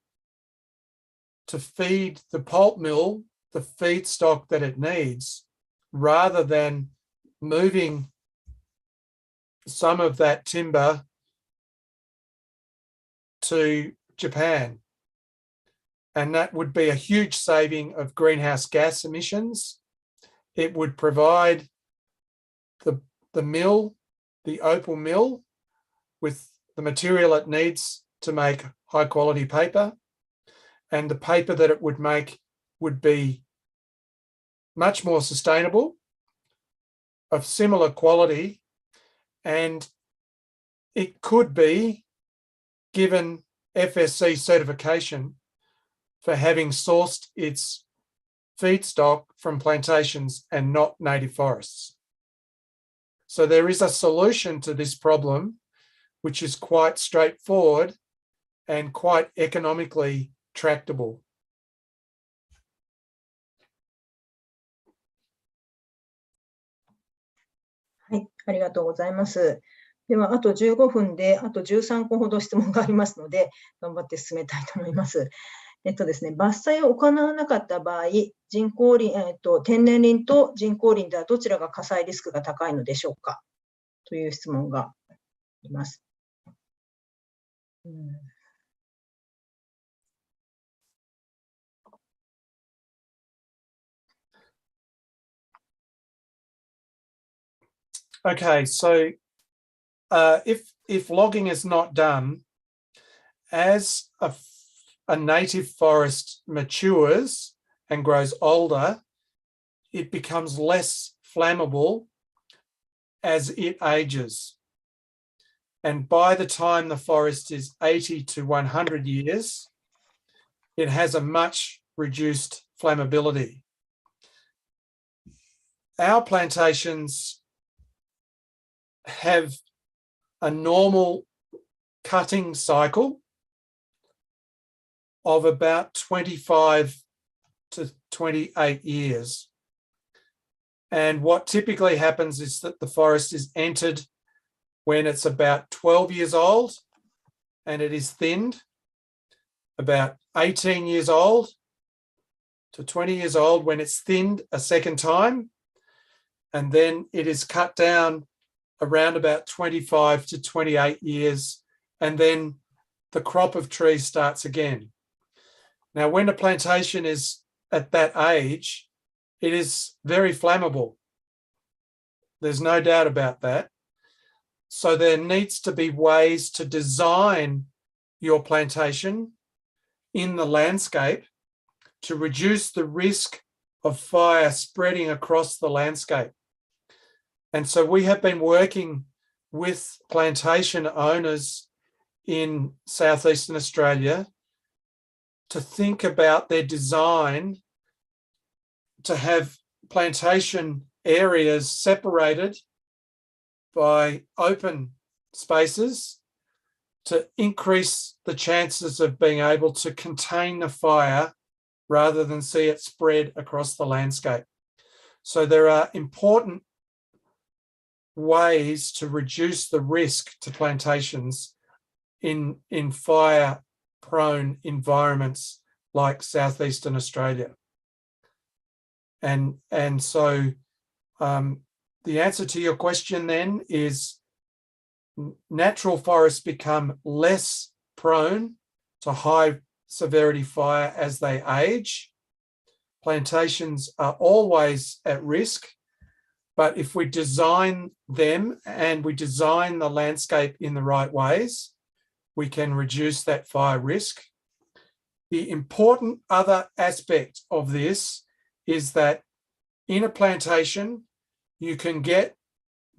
Speaker 2: to feed the pulp mill the feedstock that it needs, rather than moving some of that timber to Japan. And that would be a huge saving of greenhouse gas emissions. It would provide the mill, the Opal mill, with the material it needs to make high quality paper. And the paper that it would make would be much more sustainable, of similar quality, and it could be given FSC certification for having sourced its feedstock from plantations and not native forests. So there is a solution to this problem, which is quite straightforward and quite economically tractable.
Speaker 1: はい、ありがとうございます。では、あと15分で、あと13個ほど質問がありますので、頑張って進めたいと思います。ですね、伐採を行わなかった場合、人工林、天然林と人工林ではどちらが火災リスクが高いのでしょうかという質問があります。
Speaker 2: Okay, so if logging is not done, as a native forest matures and grows older, it becomes less flammable as it ages. And by the time the forest is 80 to 100 years, it has a much reduced flammability. Our plantations have a normal cutting cycle of about 25 to 28 years. And what typically happens is that the forest is entered when it's about 12 years old and it is thinned, about 18 years old to 20 years old when it's thinned a second time, and then it is cut down around about 25 to 28 years, and then the crop of trees starts again. Now, when a plantation is at that age, it is very flammable. There's no doubt about that. So there needs to be ways to design your plantation in the landscape to reduce the risk of fire spreading across the landscape. And so we have been working with plantation owners in southeastern Australia to think about their design to have plantation areas separated by open spaces to increase the chances of being able to contain the fire rather than see it spread across the landscape. So there are important ways to reduce the risk to plantations in fire-prone environments like southeastern Australia. And so the answer to your question then is natural forests become less prone to high severity fire as they age. Plantations are always at risk, but if we design them and we design the landscape in the right ways, we can reduce that fire risk. The important other aspect of this is that in a plantation, you can get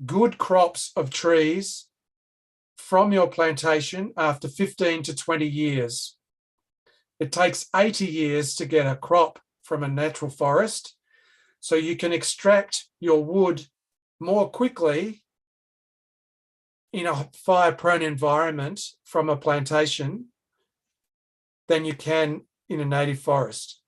Speaker 2: good crops of trees from your plantation after 15 to 20 years. It takes 80 years to get a crop from a natural forest, so you can extract your wood more quickly in a fire-prone environment from a plantation than you can in a native forest.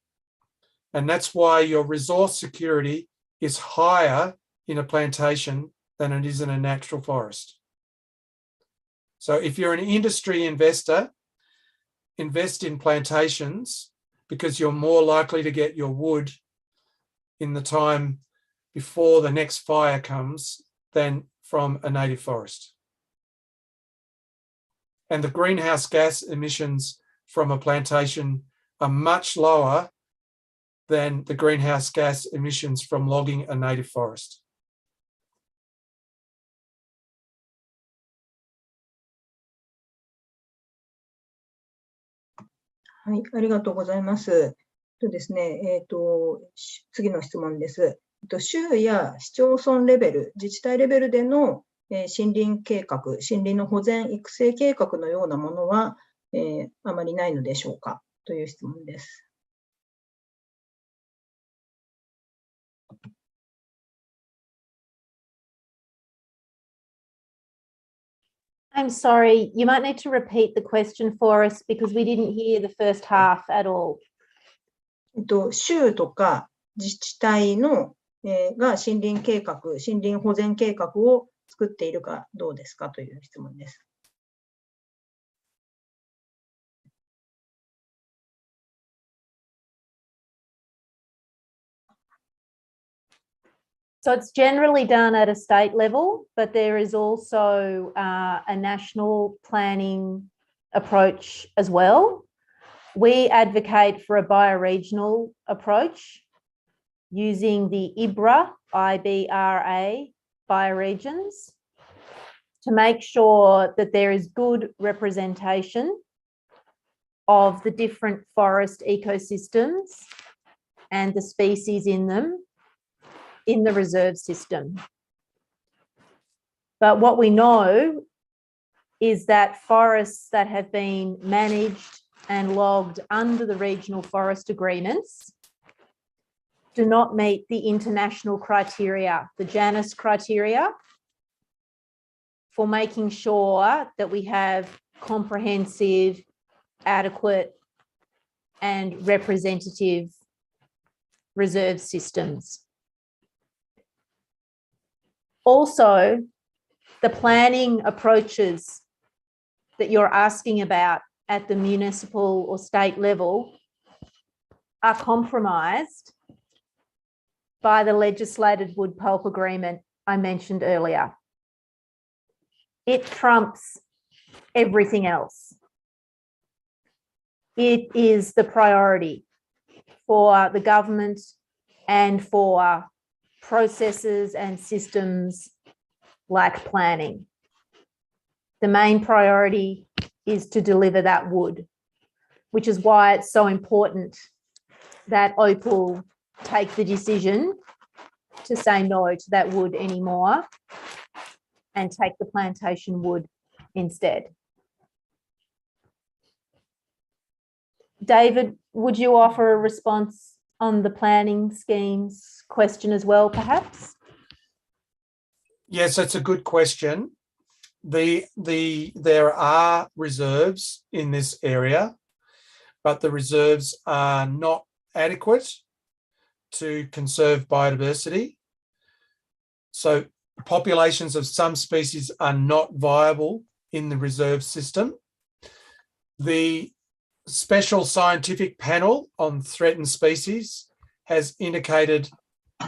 Speaker 2: And that's why your resource security is higher in a plantation than it is in a natural forest. So if you're an industry investor, invest in plantations because you're more likely to get your wood in the time before the next fire comes than from a native forest. And the greenhouse gas emissions from a plantation are much lower than the greenhouse gas emissions from logging a native forest.
Speaker 1: はい、ありがとうございます。ですね、次の質問です。州や市町村レベル、自治体レベルでの森林計画、森林の保全育成計画のようなものは、あまりないのでしょうかという質問です。
Speaker 3: I'm sorry, you might need to repeat the question for us because we didn't hear the first half at all.
Speaker 1: 州とか自治体の、が森林計画、森林保全計画を作っているかどうですかという質問です。
Speaker 3: So it's generally done at a state level, but there is also a national planning approach as well. We advocate for a bioregional approach using the IBRA bioregions to make sure that there is good representation of the different forest ecosystems and the species in them in the reserve system. But what we know is that forests that have been managed and logged under the regional forest agreements do not meet the international criteria, the Janus criteria, for making sure that we have comprehensive, adequate, and representative reserve systems. Also, the planning approaches that you're asking about at the municipal or state level are compromised by the legislated wood pulp agreement I mentioned earlier. It trumps everything else. It is the priority for the government and for processes and systems like planning. The main priority is to deliver that wood, which is why it's so important that Opal take the decision to say no to that wood anymore and take the plantation wood instead. David, would you offer a response on the planning schemes question as well, perhaps?
Speaker 2: Yes, that's a good question. There are reserves in this area, but the reserves are not adequate to conserve biodiversity. So populations of some species are not viable in the reserve system. The Special Scientific Panel on Threatened Species has indicated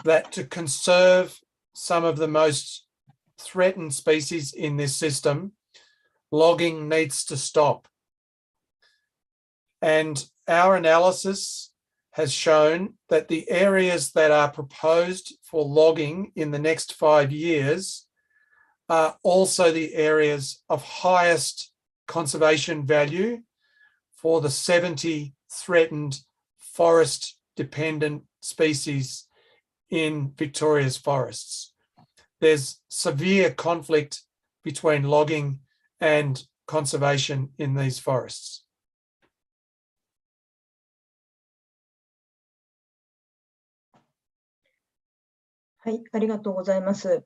Speaker 2: that to conserve some of the most threatened species in this system, logging needs to stop. And our analysis has shown that the areas that are proposed for logging in the next 5 years are also the areas of highest conservation value for the 70 threatened forest-dependent species in Victoria's forests. There's severe conflict between logging and conservation in these forests.
Speaker 1: はい、ありがとうございます。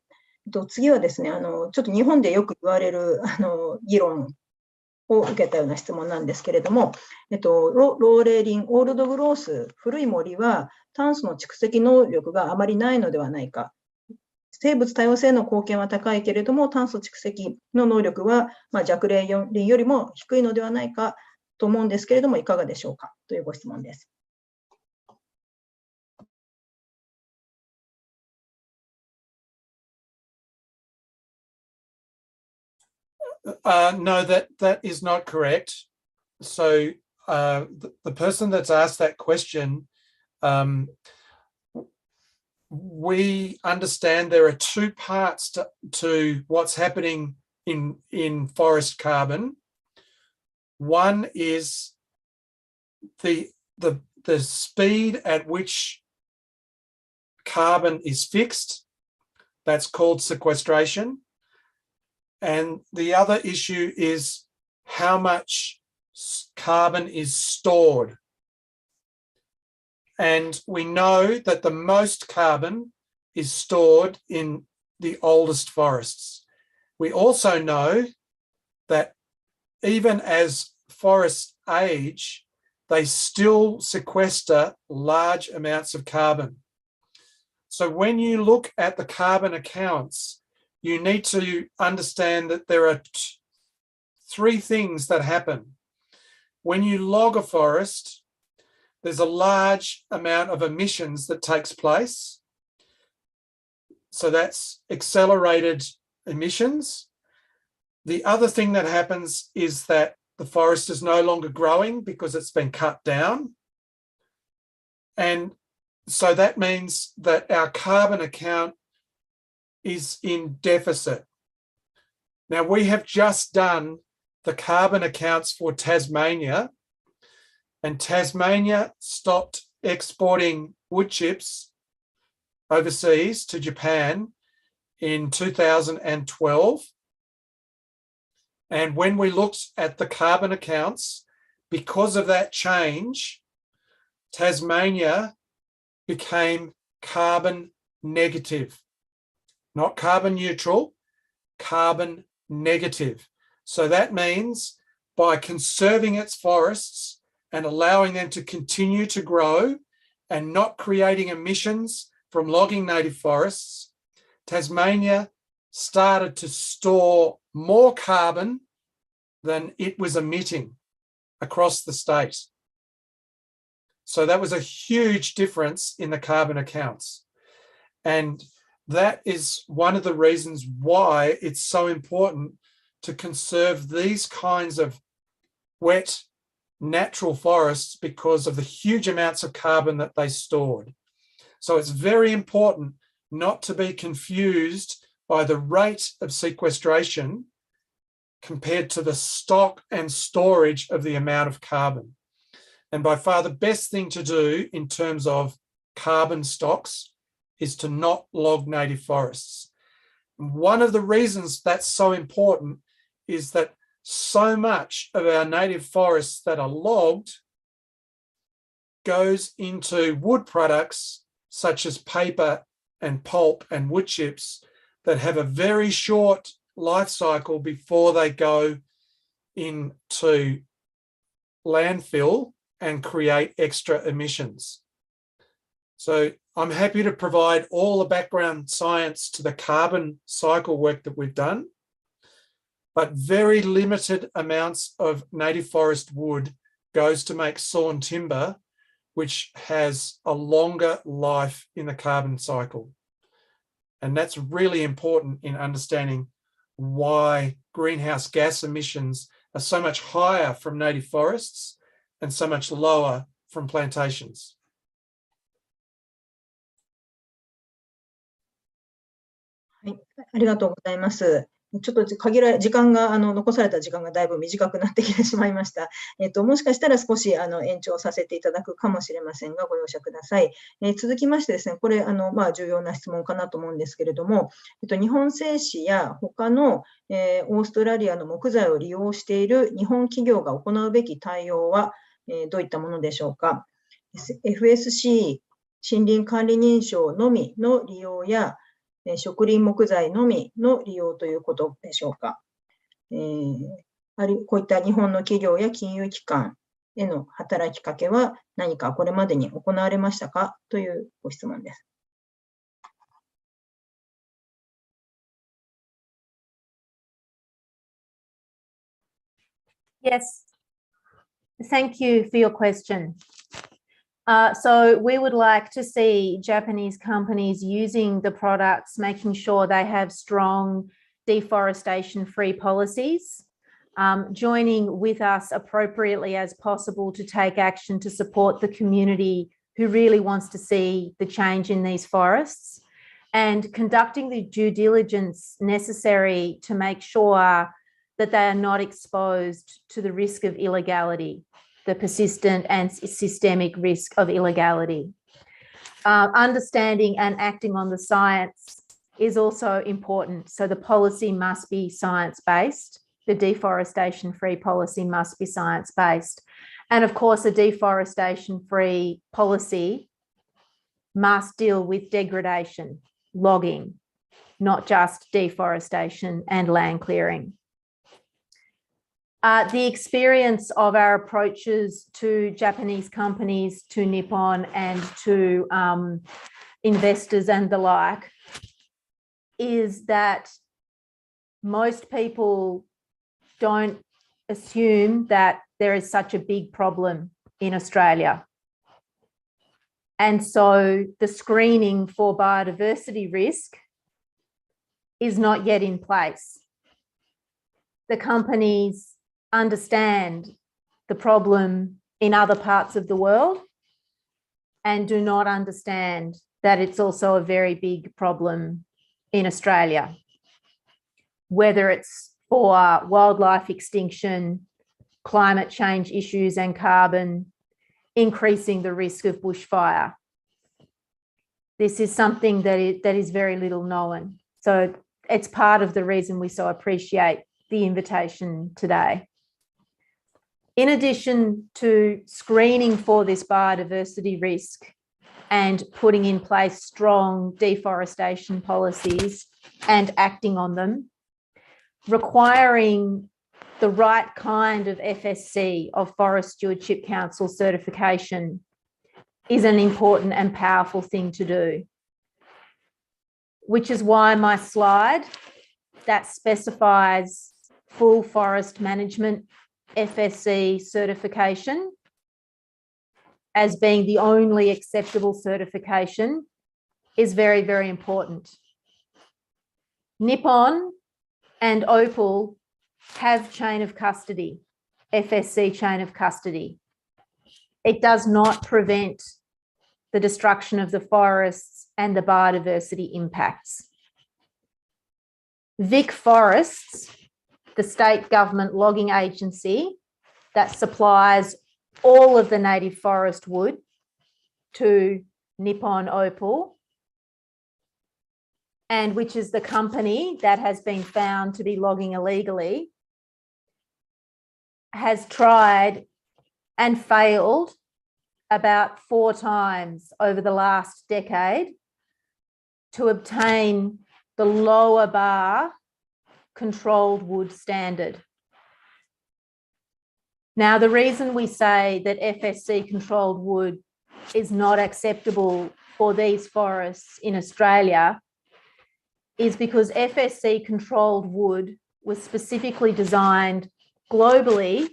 Speaker 1: 次はですね、ちょっと日本でよく言われる議論を受けたような質問なんですけれども、老齢林、オールドグロース、古い森は炭素の蓄積能力があまりないのではないか。生物多様性の貢献は高いけれども、炭素蓄積の能力は、弱齢林よりも低いのではないかと思うんですけれども、いかがでしょうかというご質問です。
Speaker 2: No, that is not correct. So the person that's asked that question, we understand there are two parts to what's happening in forest carbon. One is the speed at which carbon is fixed. That's called sequestration. And the other issue is how much carbon is stored. And we know that the most carbon is stored in the oldest forests. We also know that even as forests age, they still sequester large amounts of carbon. So when you look at the carbon accounts, you need to understand that there are three things that happen. When you log a forest, there's a large amount of emissions that takes place. So that's accelerated emissions. The other thing that happens is that the forest is no longer growing because it's been cut down. And so that means that our carbon account is in deficit. Now, we have just done the carbon accounts for Tasmania, and Tasmania stopped exporting wood chips overseas to Japan in 2012. And when we looked at the carbon accounts, because of that change, Tasmania became carbon negative, not carbon neutral, carbon negative. So that means by conserving its forests and allowing them to continue to grow and not creating emissions from logging native forests, Tasmania started to store more carbon than it was emitting across the state. So that was a huge difference in the carbon accounts. And that is one of the reasons why it's so important to conserve these kinds of wet natural forests, because of the huge amounts of carbon that they stored. So it's very important not to be confused by the rate of sequestration compared to the stock and storage of the amount of carbon. And by far the best thing to do in terms of carbon stocks is to not log native forests. One of the reasons that's so important is that so much of our native forests that are logged goes into wood products such as paper and pulp and wood chips that have a very short life cycle before they go into landfill and create extra emissions. So I'm happy to provide all the background science to the carbon cycle work that we've done, but very limited amounts of native forest wood goes to make sawn timber, which has a longer life in the carbon cycle. And that's really important in understanding why greenhouse gas emissions are so much higher from native forests and so much lower from plantations.
Speaker 1: はい、ありがとうございます。ちょっと時間が残された時間がだいぶ短くなってきてしまいました。もしかしたら少し延長させていただくかもしれませんが、ご容赦ください。続きましてですね、これ重要な質問かなと思うんですけれども、日本製紙や他の、オーストラリアの木材を利用している日本企業が行うべき対応は、どういったものでしょうか。FSC 森林管理認証のみの利用や植林木材のみの利用ということでしょうか。こういった日本の企業や金融機関への働きかけは何かこれまでに行われましたかというご質問です。
Speaker 3: Yes, thank you for your question. So we would like to see Japanese companies using the products, making sure they have strong deforestation-free policies, joining with us appropriately as possible to take action to support the community who really wants to see the change in these forests, and conducting the due diligence necessary to make sure that they are not exposed to the risk of illegality, the persistent and systemic risk of illegality. Understanding and acting on the science is also important. So the policy must be science-based. The deforestation-free policy must be science-based. And of course, a deforestation-free policy must deal with degradation, logging, not just deforestation and land clearing. The experience of our approaches to Japanese companies, to Nippon and to investors and the like, is that most people don't assume that there is such a big problem in Australia. And so the screening for biodiversity risk is not yet in place. The companies understand the problem in other parts of the world and do not understand that it's also a very big problem in Australia, whether it's for wildlife extinction, climate change issues and carbon, increasing the risk of bushfire. This is something that is very little known. So it's part of the reason we so appreciate the invitation today. In addition to screening for this biodiversity risk and putting in place strong deforestation policies and acting on them, requiring the right kind of FSC, of Forest Stewardship Council certification, is an important and powerful thing to do. Which is why my slide that specifies full forest management FSC certification as being the only acceptable certification is very, very important. Nippon and Opal have chain of custody, FSC chain of custody. It does not prevent the destruction of the forests and the biodiversity impacts. Vic Forests, the state government logging agency that supplies all of the native forest wood to Nippon Opal, and which is the company that has been found to be logging illegally, has tried and failed about 4 times over the last decade to obtain the lower bar controlled wood standard. Now, the reason we say that FSC controlled wood is not acceptable for these forests in Australia is because FSC controlled wood was specifically designed globally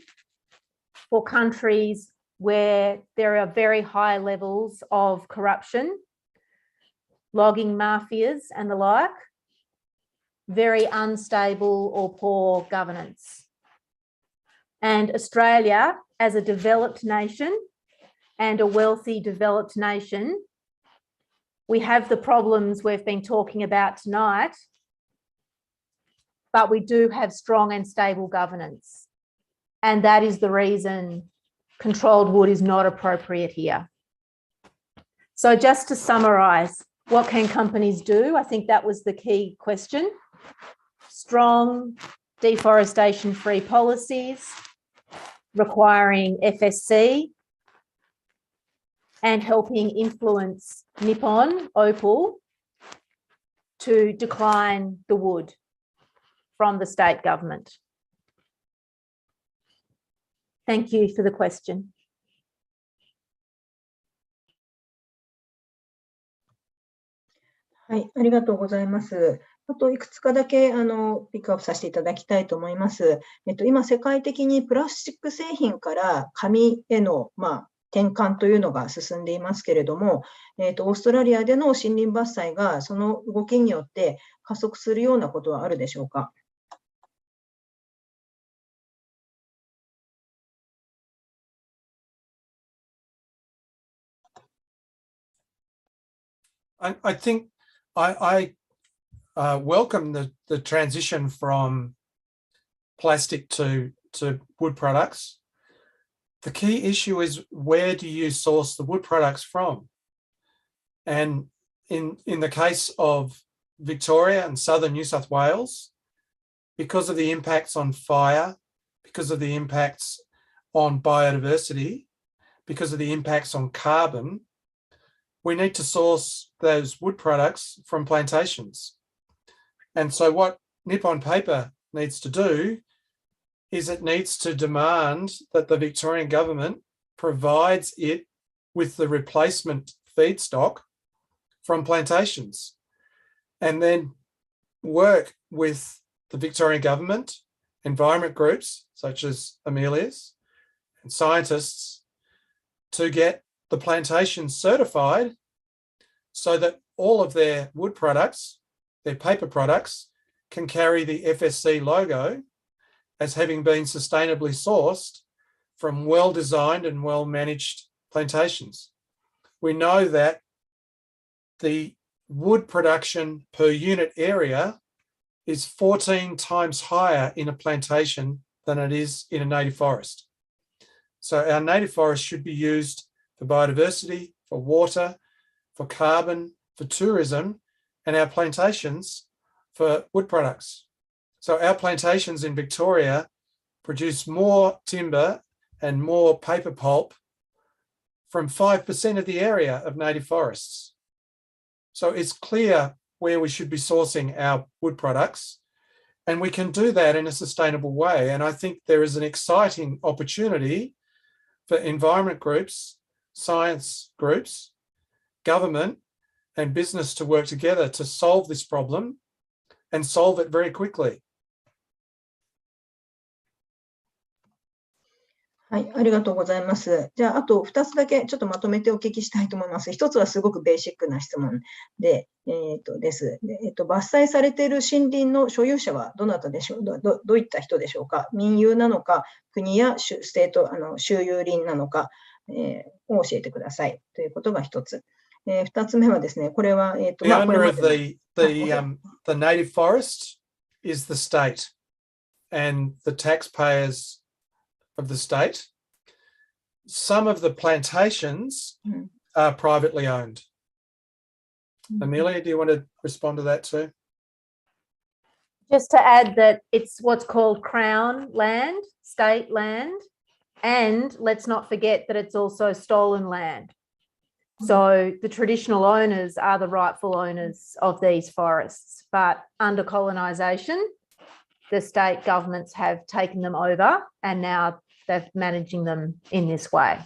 Speaker 3: for countries where there are very high levels of corruption, logging mafias and the like, very unstable or poor governance. And Australia, as a developed nation and a wealthy developed nation, we have the problems we've been talking about tonight, but we do have strong and stable governance. And that is the reason controlled wood is not appropriate here. So just to summarise, what can companies do? I think that was the key question. Strong deforestation-free policies, requiring FSC, and helping influence Nippon Opal to decline the wood from the state government. Thank you for the question.
Speaker 1: はい、ありがとうございます。あといくつかだけピックアップさせていただきたいと思います。今、世界的にプラスチック製品から紙への、転換というのが進んでいますけれども、オーストラリアでの森林伐採がその動きによって加速するようなことはあるでしょうか。
Speaker 2: I think I welcome the transition from plastic to wood products. The key issue is, where do you source the wood products from? And in the case of Victoria and southern New South Wales, because of the impacts on fire, because of the impacts on biodiversity, because of the impacts on carbon, we need to source those wood products from plantations. And so what Nippon Paper needs to do is it needs to demand that the Victorian government provides it with the replacement feedstock from plantations, and then work with the Victorian government, environment groups such as Amelia's, and scientists to get the plantations certified so that all of their wood products, their paper products, can carry the FSC logo as having been sustainably sourced from well-designed and well-managed plantations. We know that the wood production per unit area is 14 times higher in a plantation than it is in a native forest. So our native forest should be used for biodiversity, for water, for carbon, for tourism, and our plantations for wood products. So our plantations in Victoria produce more timber and more paper pulp from 5% of the area of native forests. So it's clear where we should be sourcing our wood products, and we can do that in a sustainable way. And I think there is an exciting opportunity for environment groups, science groups, government and business to work together to solve this problem and solve it very quickly.
Speaker 1: はい、ありがとうございます。じゃあ、あと2つだけちょっとまとめてお聞きしたいと思います。1つはすごくベーシックな質問で、です。伐採されている森林の所有者はどなたでしょう。どういった人でしょうか。民有なのか、国やステート、周遊林なのか、を教えてくださいということが1つ。2つ目はですね、これは、
Speaker 2: The owner of the native forest is the state, and the taxpayers of the state. Some of the plantations are privately owned. Amelia, do you want to respond to that too?
Speaker 3: Just to add that it's what's called crown land, state land, and let's not forget that it's also stolen land. So the traditional owners are the rightful owners of these forests, but under colonisation, the state governments have taken them over and now they're managing them in this way.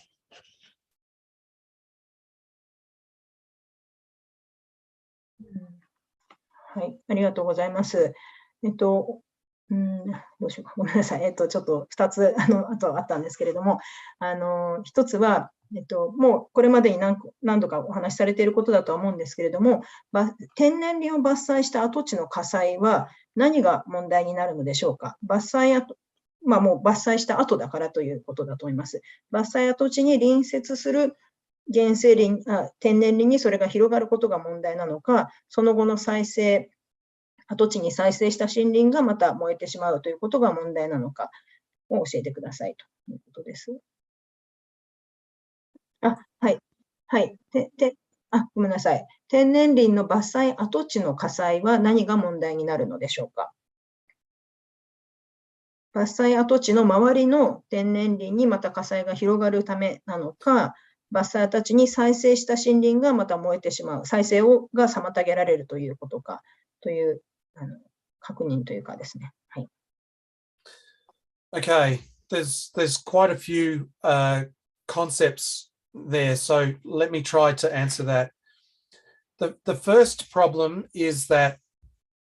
Speaker 1: はい、ありがとうございます。どうしようか、ごめんなさい。ちょっと2つあとあったんですけれども、1つは、もうこれまでに何度かお話しされていることだとは思うんですけれども、天然林を伐採した跡地の火災は何が問題になるのでしょうか。もう伐採した後だからということだと思います。伐採跡地に隣接する原生林、天然林にそれが広がることが問題なのか、その後の再生、跡地に再生した森林がまた燃えてしまうということが問題なのかを教えてくださいということです。はい。はい。ごめんなさい。天然林の伐採跡地の火災は何が問題になるのでしょうか。伐採跡地の周りの天然林にまた火災が広がるためなのか、伐採跡地に再生した森林がまた燃えてしまう、再生が妨げられるということかという確認というかですね。はい。
Speaker 2: Okay, there's quite a few concepts there, so let me try to answer that. The first problem is that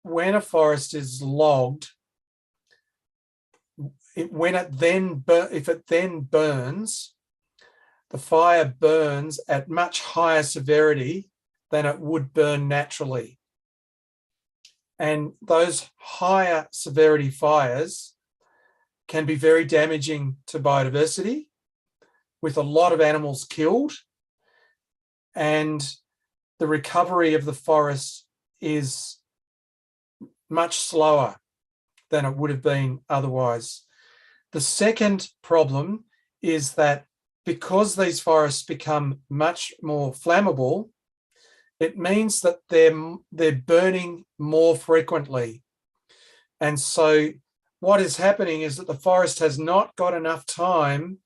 Speaker 2: when a forest is logged, if it then burns, the fire burns at much higher severity than it would burn naturally. And those higher severity fires can be very damaging to biodiversity, with a lot of animals killed, and the recovery of the forest is much slower than it would have been otherwise. The second problem is that because these forests become much more flammable, it means that they're burning more frequently. And so what is happening is that the forest has not got enough time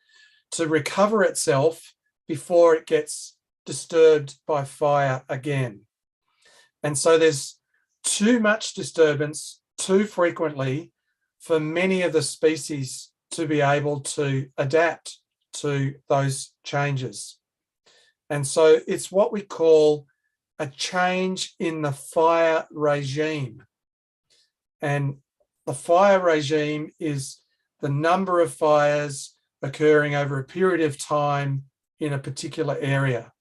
Speaker 2: to recover itself before it gets disturbed by fire again. And so there's too much disturbance too frequently for many of the species to be able to adapt to those changes. And so it's what we call a change in the fire regime. And the fire regime is the number of fires occurring over a period of time in a particular area.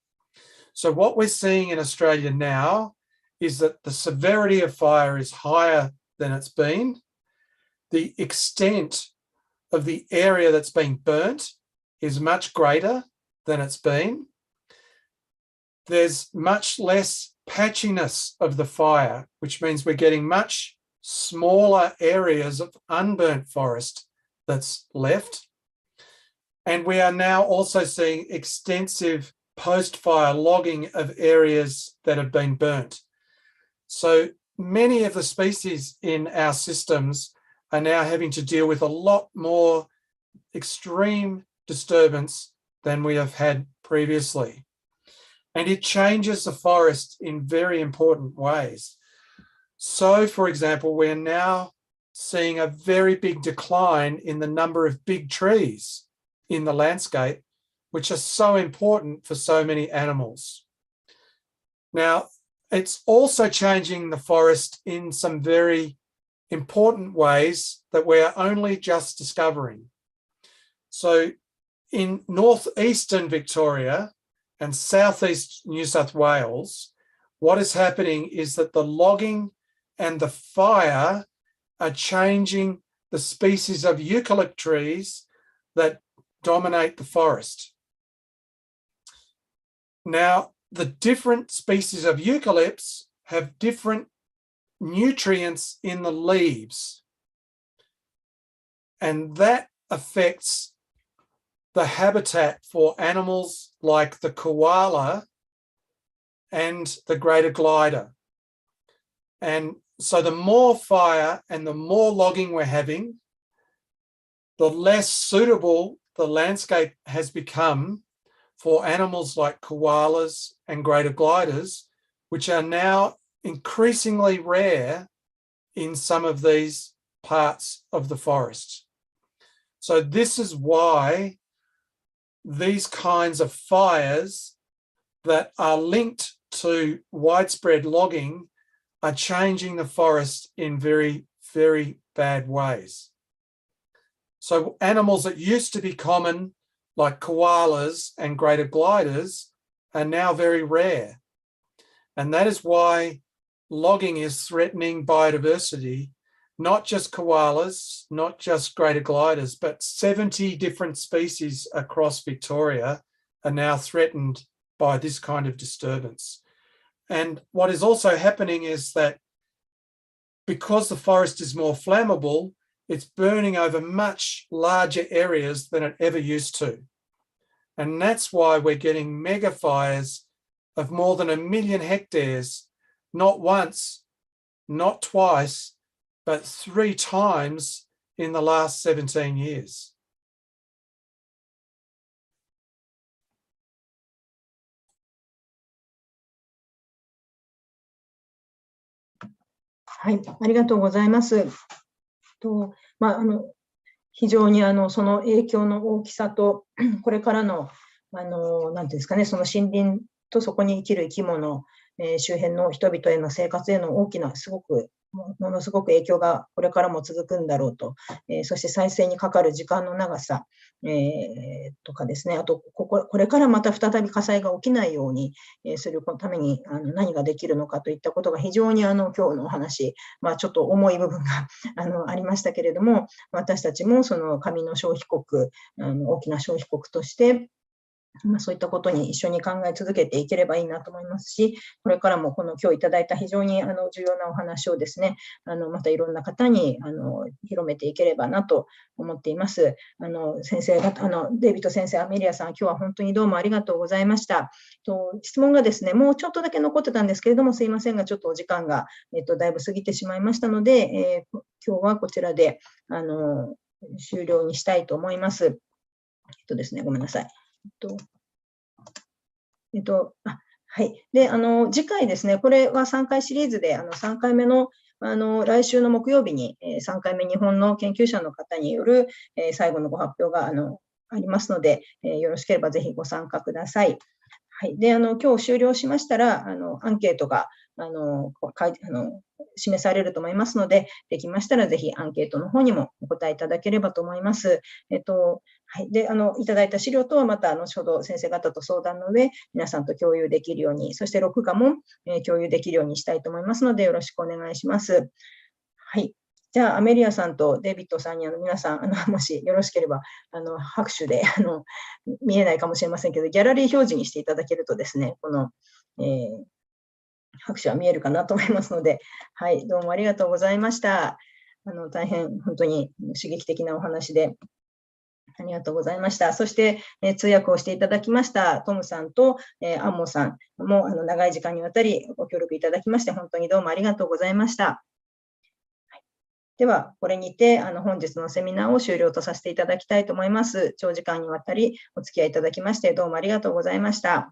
Speaker 2: So what we're seeing in Australia now is that the severity of fire is higher than it's been. The extent of the area that's being burnt is much greater than it's been. There's much less patchiness of the fire, which means we're getting much smaller areas of unburnt forest that's left. And we are now also seeing extensive post-fire logging of areas that have been burnt. So many of the species in our systems are now having to deal with a lot more extreme disturbance than we have had previously. And it changes the forest in very important ways. So, for example, we're now seeing a very big decline in the number of big trees in the landscape, which are so important for so many animals. Now, it's also changing the forest in some very important ways that we're only just discovering. So in northeastern Victoria and southeast New South Wales, what is happening is that the logging and the fire are changing the species of eucalypt trees that dominate the forest. Now, the different species of eucalypts have different nutrients in the leaves, and that affects the habitat for animals like the koala and the greater glider. And so the more fire and the more logging we're having, the less suitable the landscape has become for animals like koalas and greater gliders, which are now increasingly rare in some of these parts of the forest. So this is why these kinds of fires that are linked to widespread logging are changing the forest in very, very bad ways. So animals that used to be common, like koalas and greater gliders, are now very rare. And that is why logging is threatening biodiversity, not just koalas, not just greater gliders, but 70 different species across Victoria are now threatened by this kind of disturbance. And what is also happening is that because the forest is more flammable, it's burning over much larger areas than it ever used to. And that's why we're getting mega fires of more than 1 million hectares, not once, not twice, but 3 times in the last 17 years.
Speaker 1: はい、ありがとうございます。非常にその影響の大きさと、これからのなんていうんですかね、その森林とそこに生きる生き物、周辺の人々への生活への大きなものすごく影響がこれからも続くんだろうと、そして再生にかかる時間の長さ、とかですね、あとこれからまた再び火災が起きないようにするために何ができるのかといったことが非常に今日のお話、ちょっと重い部分がありましたけれども、私たちもその紙の消費国、大きな消費国としてそういったことに一緒に考え続けていければいいなと思いますし、これからもこの今日いただいた非常に重要なお話をですね、またいろんな方に広めていければなと思っています。先生方、デイビッド先生、アメリアさん、今日は本当にどうもありがとうございました。質問がですね、もうちょっとだけ残ってたんですけれども、すいませんが、ちょっとお時間がだいぶ過ぎてしまいましたので、今日はこちらで終了にしたいと思います。ですね、ごめんなさい。はい。で、次回ですね、これは3回シリーズで、3回目の、来週の木曜日に、3回目日本の研究者の方による、最後のご発表が、ありますので、よろしければぜひご参加ください。はい。で、今日終了しましたら、アンケートが、示されると思いますので、できましたらぜひアンケートの方にもお答えいただければと思います。はい。で、いただいた資料とはまた後ほど先生方と相談の上、皆さんと共有できるように、そして録画も、共有できるようにしたいと思いますので、よろしくお願いします。はい。じゃあ、アメリアさんとデイビッドさんに皆さん、もしよろしければ、拍手で、見えないかもしれませんけど、ギャラリー表示にしていただけるとですね、この、拍手は見えるかなと思いますので、はい、どうもありがとうございました。大変本当に刺激的なお話で、ありがとうございました。そして、通訳をしていただきましたトムさんと、アンモさんも長い時間にわたりご協力いただきまして、本当にどうもありがとうございました。では、これにて本日のセミナーを終了とさせていただきたいと思います。長時間にわたりお付き合いいただきまして、どうもありがとうございました。